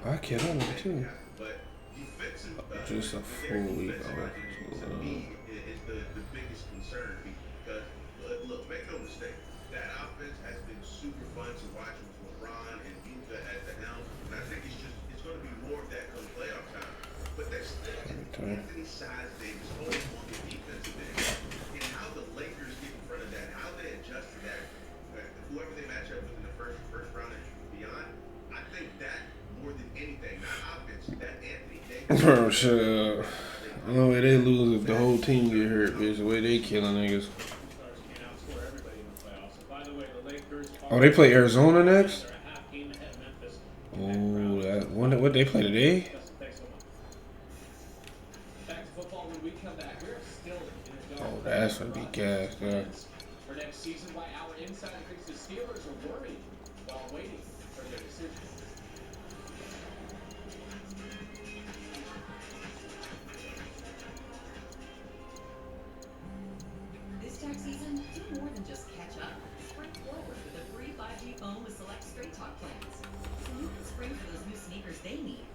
[SPEAKER 1] I can't on it too. Just a full week off.
[SPEAKER 16] Look, make no mistake. That offense has been super fun to watch with LeBron and Yuka at the helm. And I think it's going to be more of that come playoff time. But there's still Anthony size Davis always on the defensive end. And how the Lakers get in front of that, how they adjust to that, whoever they match up with in the first round and beyond, I think that more than anything, not offense, that Anthony Davis.
[SPEAKER 1] Bro, shut up. I know the way they lose if the whole team get hurt, bitch. The way they killing niggas. Oh, they play Arizona next? Oh, that what they play today? Oh, that's gonna be gas, yeah.
[SPEAKER 17] For next season, why our insider thinks the Steelers are worried while waiting for their decision.
[SPEAKER 18] This tax season, do more than just catch up. Spring forward with a free 5G phone with select Straight Talk plans. So you can spring for those new sneakers they need.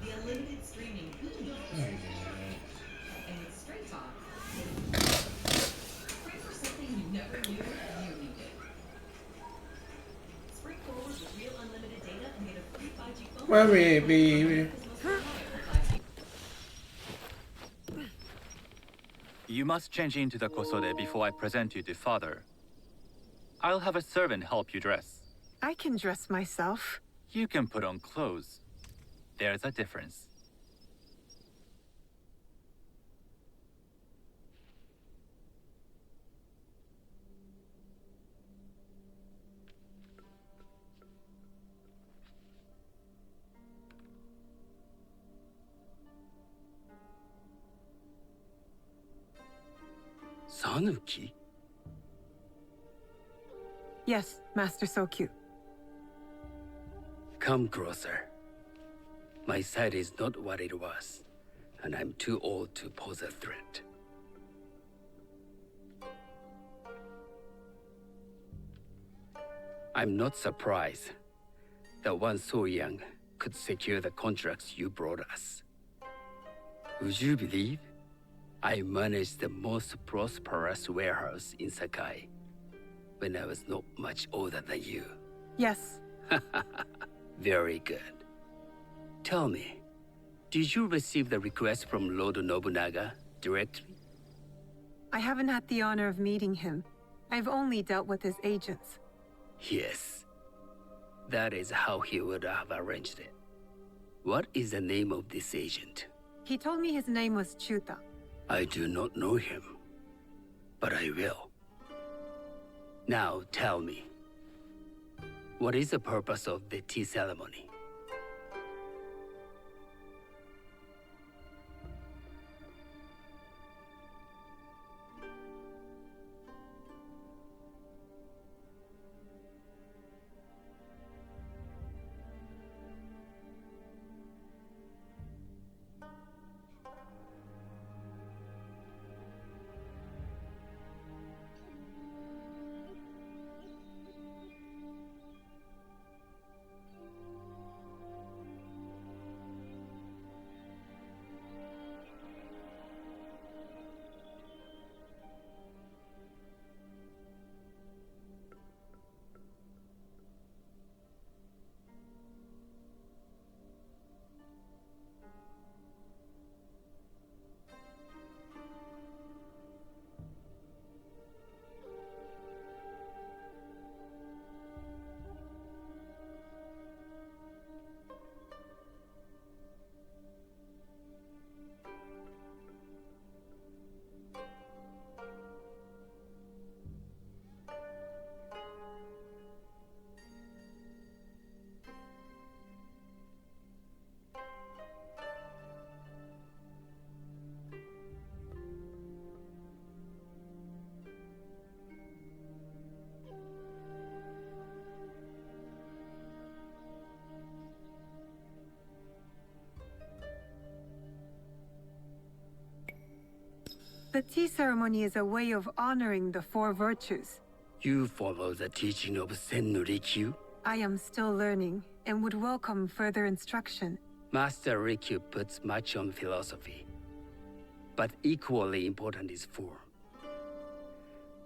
[SPEAKER 18] The unlimited streaming you need. And with Straight Talk, Something you never knew you needed. Spring forward with real unlimited data and get a free 5G phone.
[SPEAKER 1] Well, baby.
[SPEAKER 11] You must change into the kosode before I present you to father. I'll have a servant help you dress.
[SPEAKER 2] I can dress myself.
[SPEAKER 11] You can put on clothes. There's a difference.
[SPEAKER 9] Sanuki?
[SPEAKER 2] Yes, Master Sokyu.
[SPEAKER 9] Come closer. My sight is not what it was, and I'm too old to pose a threat. I'm not surprised that one so young could secure the contracts you brought us. Would you believe I managed the most prosperous warehouse in Sakai when I was not much older than you?
[SPEAKER 2] Yes.
[SPEAKER 9] Very good. Tell me, did you receive the request from Lord Nobunaga directly?
[SPEAKER 2] I haven't had the honor of meeting him. I've only dealt with his agents.
[SPEAKER 9] Yes. That is how he would have arranged it. What is the name of this agent?
[SPEAKER 2] He told me his name was Chuta.
[SPEAKER 9] I do not know him, but I will. Now tell me, what is the purpose of the tea ceremony?
[SPEAKER 2] The tea ceremony is a way of honoring the four virtues.
[SPEAKER 9] You follow the teaching of Sennu Rikyu?
[SPEAKER 2] I am still learning and would welcome further instruction.
[SPEAKER 9] Master Rikyu puts much on philosophy, but equally important is form.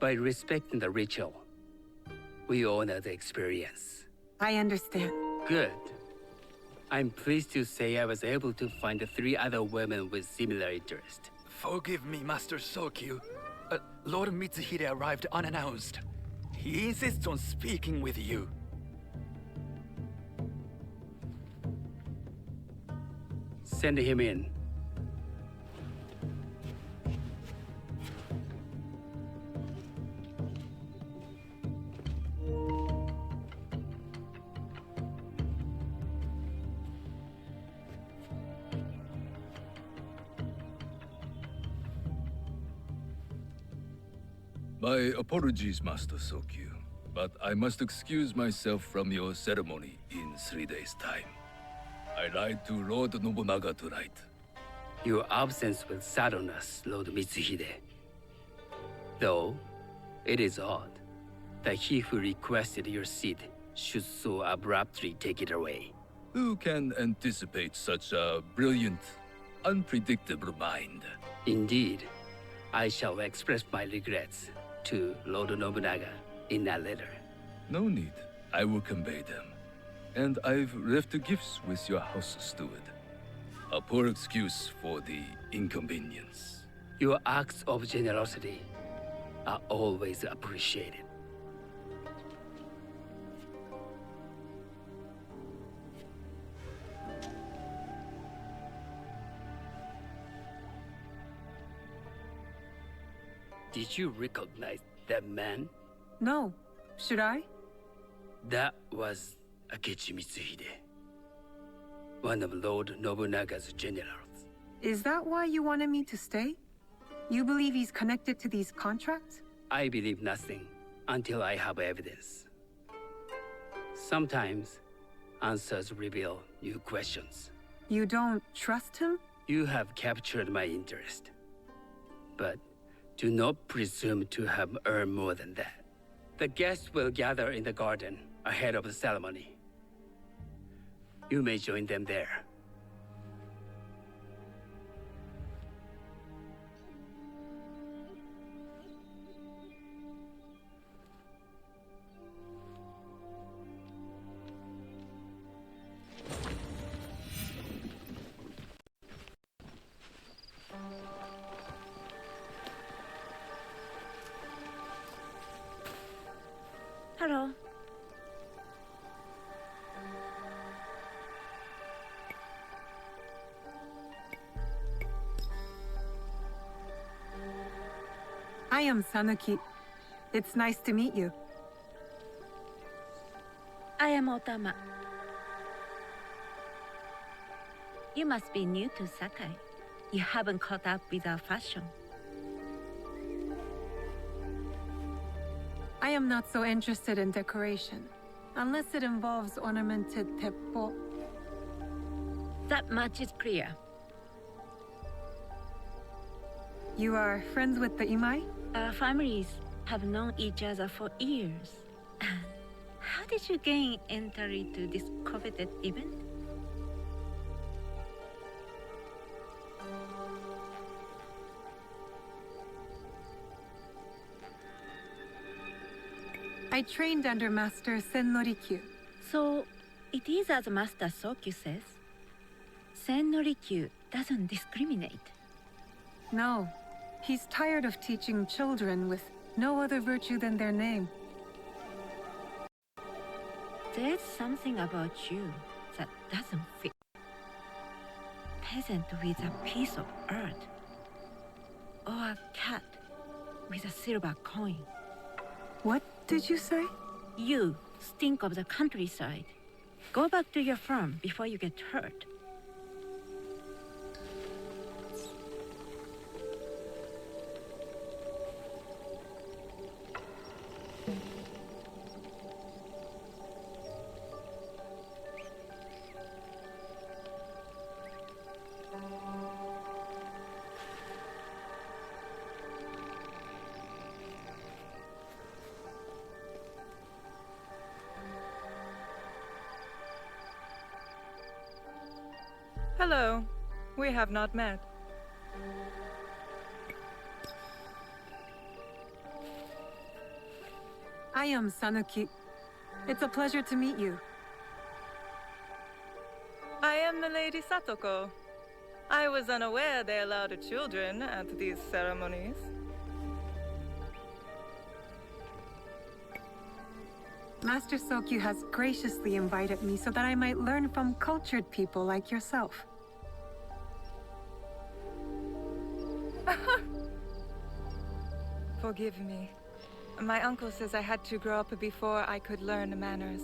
[SPEAKER 9] By respecting the ritual, we honor the experience.
[SPEAKER 2] I understand.
[SPEAKER 9] Good. I'm pleased to say I was able to find 3 other women with similar interest.
[SPEAKER 11] Forgive me, Master Sokyu. Lord Mitsuhide arrived unannounced. He insists on speaking with you.
[SPEAKER 9] Send him in.
[SPEAKER 19] My apologies, Master Sokyu, but I must excuse myself from your ceremony in 3 days' time. I lied to Lord Nobunaga tonight.
[SPEAKER 9] Your absence will sadden us, Lord Mitsuhide. Though, it is odd that he who requested your seat should so abruptly take it away.
[SPEAKER 19] Who can anticipate such a brilliant, unpredictable mind?
[SPEAKER 9] Indeed, I shall express my regrets to Lord Nobunaga in a letter.
[SPEAKER 19] No need. I will convey them. And I've left the gifts with your house steward. A poor excuse for the inconvenience.
[SPEAKER 9] Your acts of generosity are always appreciated. Did you recognize that man?
[SPEAKER 2] No. Should I?
[SPEAKER 9] That was Akechi Mitsuhide, one of Lord Nobunaga's generals.
[SPEAKER 2] Is that why you wanted me to stay? You believe he's connected to these contracts?
[SPEAKER 9] I believe nothing until I have evidence. Sometimes, answers reveal new questions.
[SPEAKER 2] You don't trust him?
[SPEAKER 9] You have captured my interest. But do not presume to have earned more than that. The guests will gather in the garden ahead of the ceremony. You may join them there.
[SPEAKER 13] Hello.
[SPEAKER 2] I am Sanuki. It's nice to meet you.
[SPEAKER 13] I am Otama. You must be new to Sakai. You haven't caught up with our fashion.
[SPEAKER 2] I am not so interested in decoration, unless it involves ornamented teppo.
[SPEAKER 13] That much is clear.
[SPEAKER 2] You are friends with the Imai?
[SPEAKER 13] Our families have known each other for years. How did you gain entry to this coveted event?
[SPEAKER 2] I trained under Master Sen Norikyu.
[SPEAKER 13] So, it is as Master Sokyu says. Sen Norikyu doesn't discriminate.
[SPEAKER 2] No. He's tired of teaching children with no other virtue than their name.
[SPEAKER 13] There's something about you that doesn't fit. Peasant with a piece of earth. Or a cat with a silver coin.
[SPEAKER 2] What did you say?
[SPEAKER 13] You stink of the countryside. Go back to your farm before you get hurt.
[SPEAKER 8] Hello. We have not met.
[SPEAKER 2] I am Sanuki. It's a pleasure to meet you.
[SPEAKER 8] I am the Lady Satoko. I was unaware they allowed children at these ceremonies.
[SPEAKER 2] Master Sokyu has graciously invited me so that I might learn from cultured people like yourself.
[SPEAKER 8] Forgive me. My uncle says I had to grow up before I could learn manners.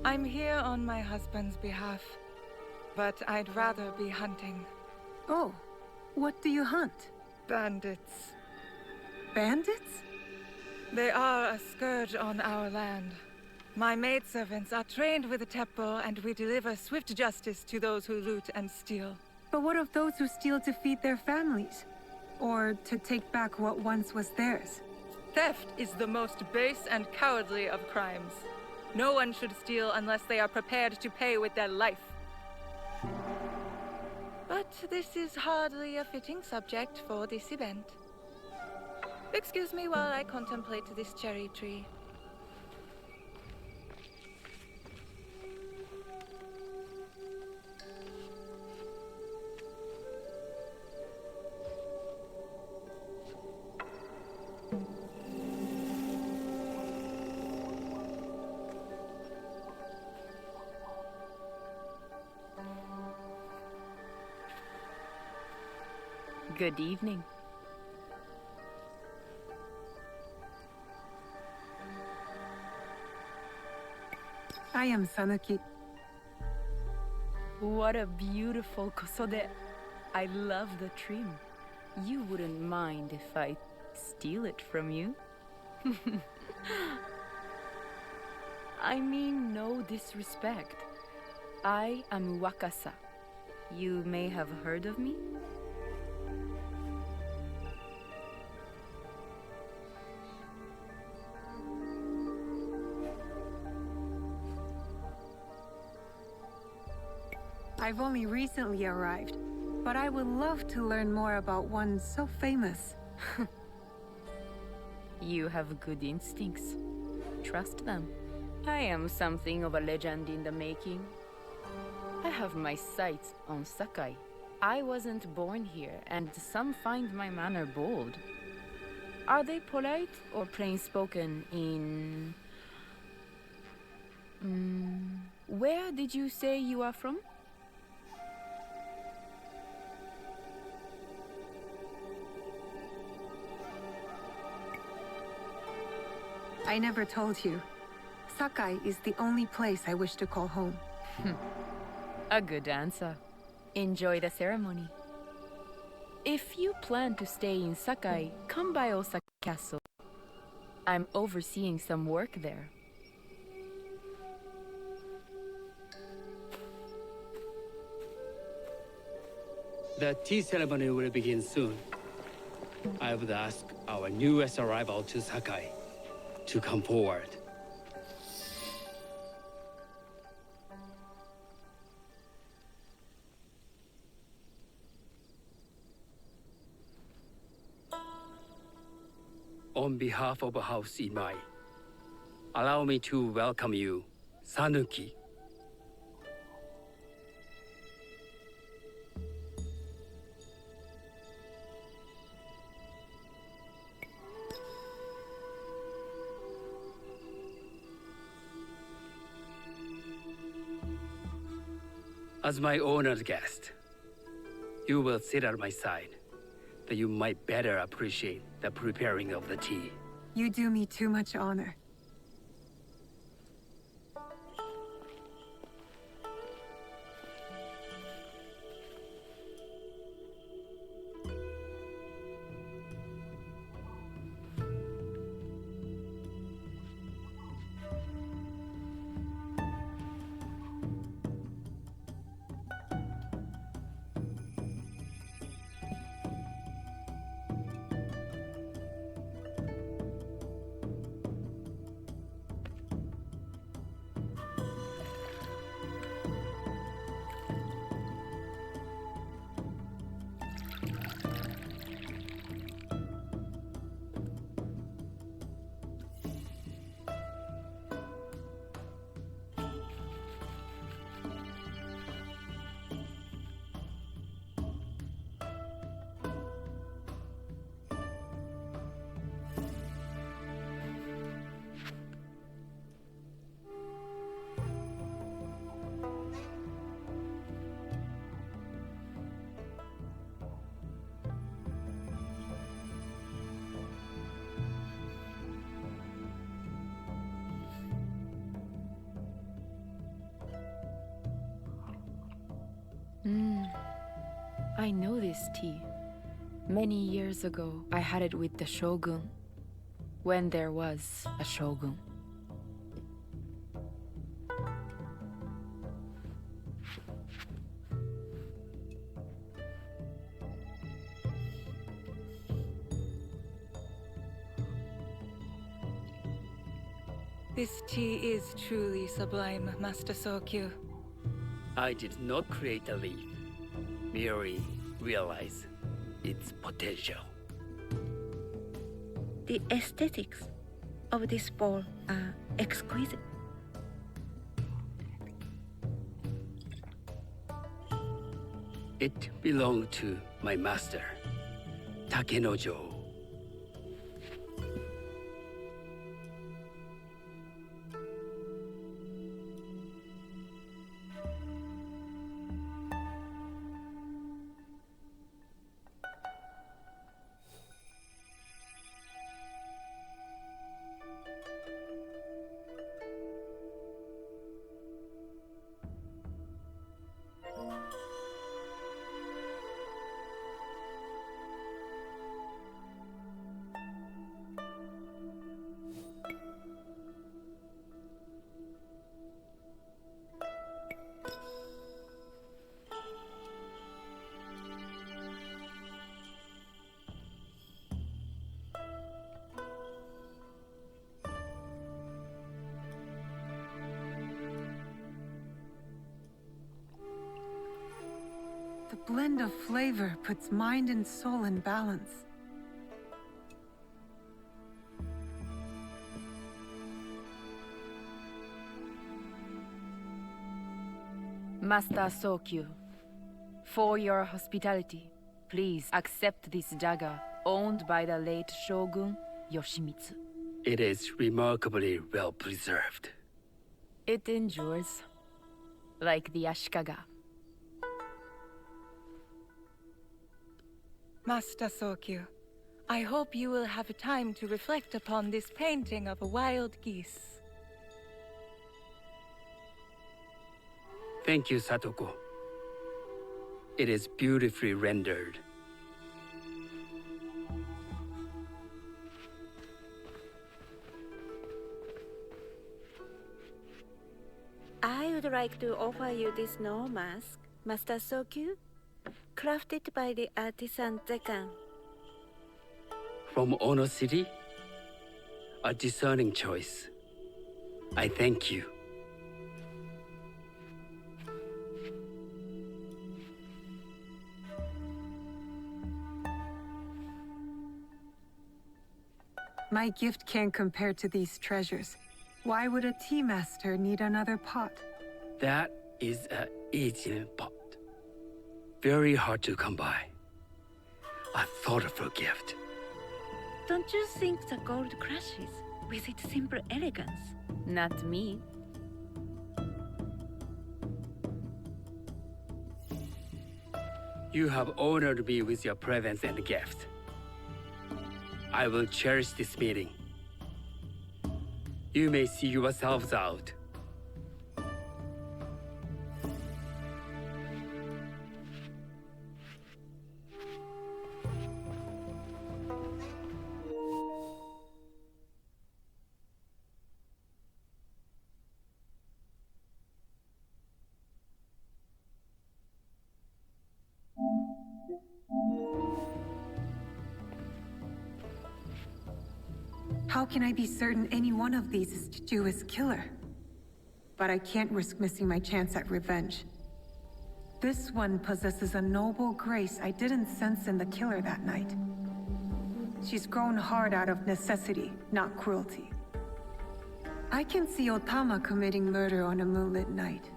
[SPEAKER 8] I'm here on my husband's behalf, but I'd rather be hunting.
[SPEAKER 2] Oh, what do you hunt?
[SPEAKER 8] Bandits.
[SPEAKER 2] Bandits?
[SPEAKER 8] They are a scourge on our land. My maidservants are trained with the teppo, and we deliver swift justice to those who loot and steal.
[SPEAKER 2] But what of those who steal to feed their families? Or to take back what once was theirs?
[SPEAKER 8] Theft is the most base and cowardly of crimes. No one should steal unless they are prepared to pay with their life. But this is hardly a fitting subject for this event. Excuse me while I contemplate this cherry tree.
[SPEAKER 5] Good evening.
[SPEAKER 2] I am Sanuki.
[SPEAKER 5] What a beautiful kosode. I love the trim. You wouldn't mind if I steal it from you? I mean no disrespect. I am Wakasa. You may have heard of me?
[SPEAKER 2] I've only recently arrived, but I would love to learn more about one so famous.
[SPEAKER 5] You have good instincts. Trust them. I am something of a legend in the making. I have my sights on Sakai. I wasn't born here, and some find my manner bold. Are they polite or plain-spoken in... Where did you say you are from?
[SPEAKER 2] I never told you. Sakai is the only place I wish to call home.
[SPEAKER 5] A good answer. Enjoy the ceremony. If you plan to stay in Sakai, come by Osaka Castle. I'm overseeing some work there.
[SPEAKER 9] The tea ceremony will begin soon. I would ask our newest arrival to Sakai to come forward. On behalf of House Imai, allow me to welcome you, Sanuki. As my honored guest, you will sit at my side, that you might better appreciate the preparing of the tea.
[SPEAKER 2] You do me too much honor.
[SPEAKER 5] I know this tea. Many years ago, I had it with the shogun, when there was a shogun.
[SPEAKER 8] This tea is truly sublime, Master Sokyu.
[SPEAKER 9] I did not create a leaf, merely realize its potential.
[SPEAKER 20] The aesthetics of this ball are exquisite.
[SPEAKER 9] It belonged to my master, Takenojo.
[SPEAKER 2] The blend of flavor puts mind and soul in balance.
[SPEAKER 5] Master Sokyu, for your hospitality, please accept this dagger owned by the late Shogun Yoshimitsu.
[SPEAKER 9] It is remarkably well preserved.
[SPEAKER 5] It endures, like the Ashikaga.
[SPEAKER 8] Master Sokyu, I hope you will have time to reflect upon this painting of a wild geese.
[SPEAKER 9] Thank you, Satoko. It is beautifully rendered.
[SPEAKER 20] I would like to offer you this snow mask, Master Sokyu, crafted by the artisan Zekan.
[SPEAKER 9] From Ono City? A discerning choice. I thank you.
[SPEAKER 2] My gift can't compare to these treasures. Why would a tea master need another pot?
[SPEAKER 9] That is a Asian pot. Very hard to come by. A thoughtful gift.
[SPEAKER 20] Don't you think the gold crashes with its simple elegance?
[SPEAKER 5] Not me.
[SPEAKER 9] You have honored me with your presence and gift. I will cherish this meeting. You may see yourselves out.
[SPEAKER 2] How can I be certain any one of these is to do his killer? But I can't risk missing my chance at revenge. This one possesses a noble grace I didn't sense in the killer that night. She's grown hard out of necessity, not cruelty. I can see Otama committing murder on a moonlit night.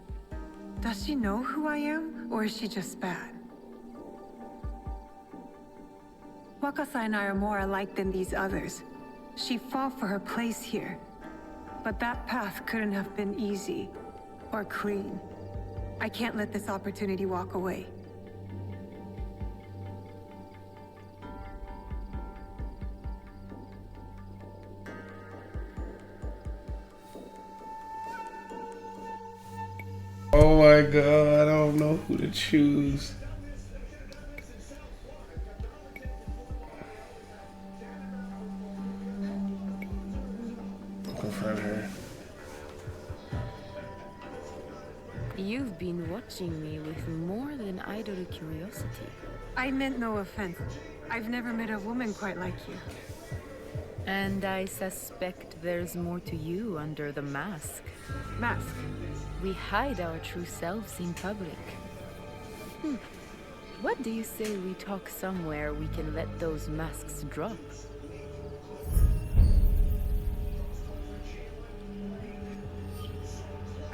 [SPEAKER 2] Does she know who I am, or is she just bad? Wakasa and I are more alike than these others. She fought for her place here. But that path couldn't have been easy or clean. I can't let this opportunity walk away.
[SPEAKER 1] Oh my god, I don't know who to choose. Confront her.
[SPEAKER 5] You've been watching me with more than idle curiosity.
[SPEAKER 2] I meant no offense. I've never met a woman quite like you.
[SPEAKER 5] And I suspect there's more to you under the mask.
[SPEAKER 2] Mask?
[SPEAKER 5] We hide our true selves in public. What do you say we talk somewhere we can let those masks drop?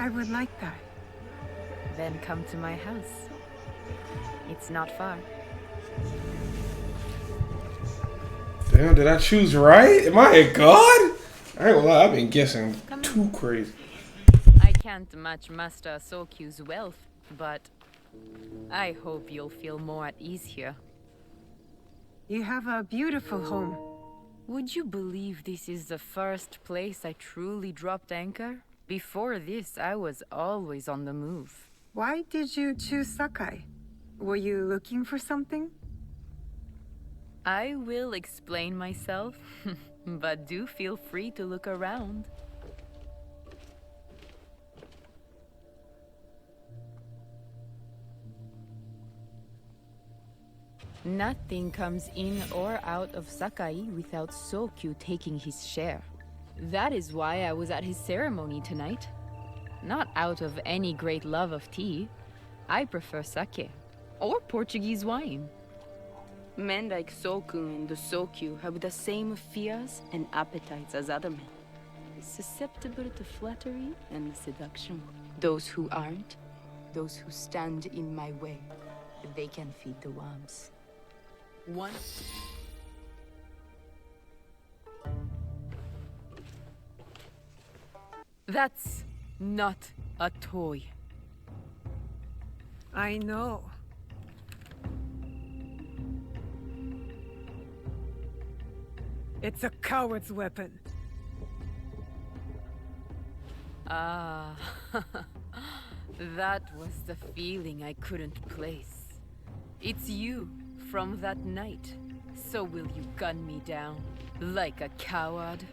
[SPEAKER 2] I would like that.
[SPEAKER 5] Then come to my house. It's not far.
[SPEAKER 1] Damn, did I choose right? Am I a god? I ain't gonna lie, I've been guessing too crazy.
[SPEAKER 5] I can't match Master Sokyu's wealth, but I hope you'll feel more at ease here.
[SPEAKER 2] You have a beautiful home.
[SPEAKER 5] Would you believe this is the first place I truly dropped anchor? Before this, I was always on the move.
[SPEAKER 2] Why did you choose Sakai? Were you looking for something?
[SPEAKER 5] I will explain myself, but do feel free to look around. Nothing comes in or out of Sakai without Sokyu taking his share. That is why I was at his ceremony tonight. Not out of any great love of tea. I prefer sake, or Portuguese wine. Men like Soku and the Sokyu have the same fears and appetites as other men. Susceptible to flattery and seduction. Those who aren't, those who stand in my way, they can feed the worms. One. That's not a toy.
[SPEAKER 2] I know. It's a coward's weapon.
[SPEAKER 5] Ah, that was the feeling I couldn't place. It's you from that night. So will you gun me down like a coward?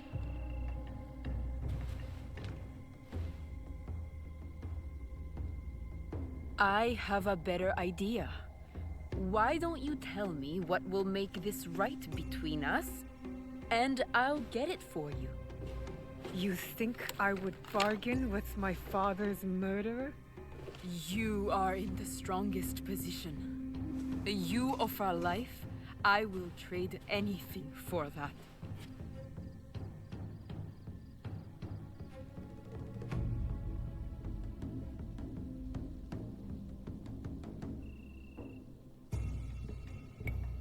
[SPEAKER 5] I have a better idea. Why don't you tell me what will make this right between us, and I'll get it for you.
[SPEAKER 2] You think I would bargain with my father's murderer?
[SPEAKER 5] You are in the strongest position. You offer life, I will trade anything for that.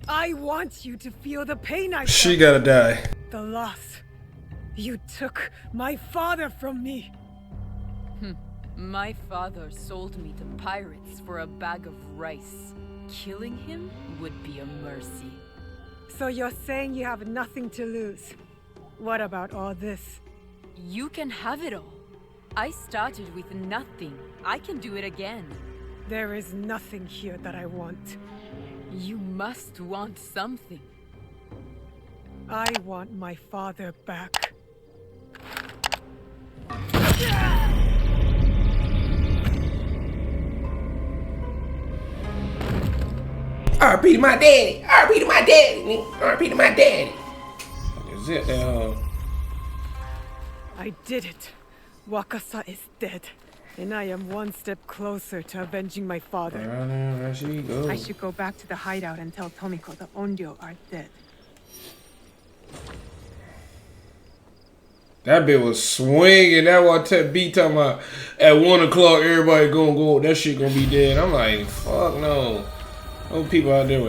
[SPEAKER 2] I want you to feel the pain I felt.
[SPEAKER 1] She gotta die.
[SPEAKER 2] The loss. You took my father from me.
[SPEAKER 5] My father sold me to pirates for a bag of rice. Killing him would be a mercy.
[SPEAKER 2] So you're saying you have nothing to lose? What about all this?
[SPEAKER 5] You can have it all. I started with nothing. I can do it again.
[SPEAKER 2] There is nothing here that I want.
[SPEAKER 5] You must want something.
[SPEAKER 2] I want my father back.
[SPEAKER 1] RP to my daddy. RP to my daddy. RP to my daddy. Is it?
[SPEAKER 2] I did it. Wakasa is dead. And I am one step closer to avenging my father.
[SPEAKER 1] There she goes.
[SPEAKER 2] I should go back to the hideout and tell Tomiko the Onryo are dead.
[SPEAKER 1] That bitch was swinging. That what B talking about at 1 o'clock everybody gonna go. That shit gonna be dead. I'm like, fuck no. Those people out there with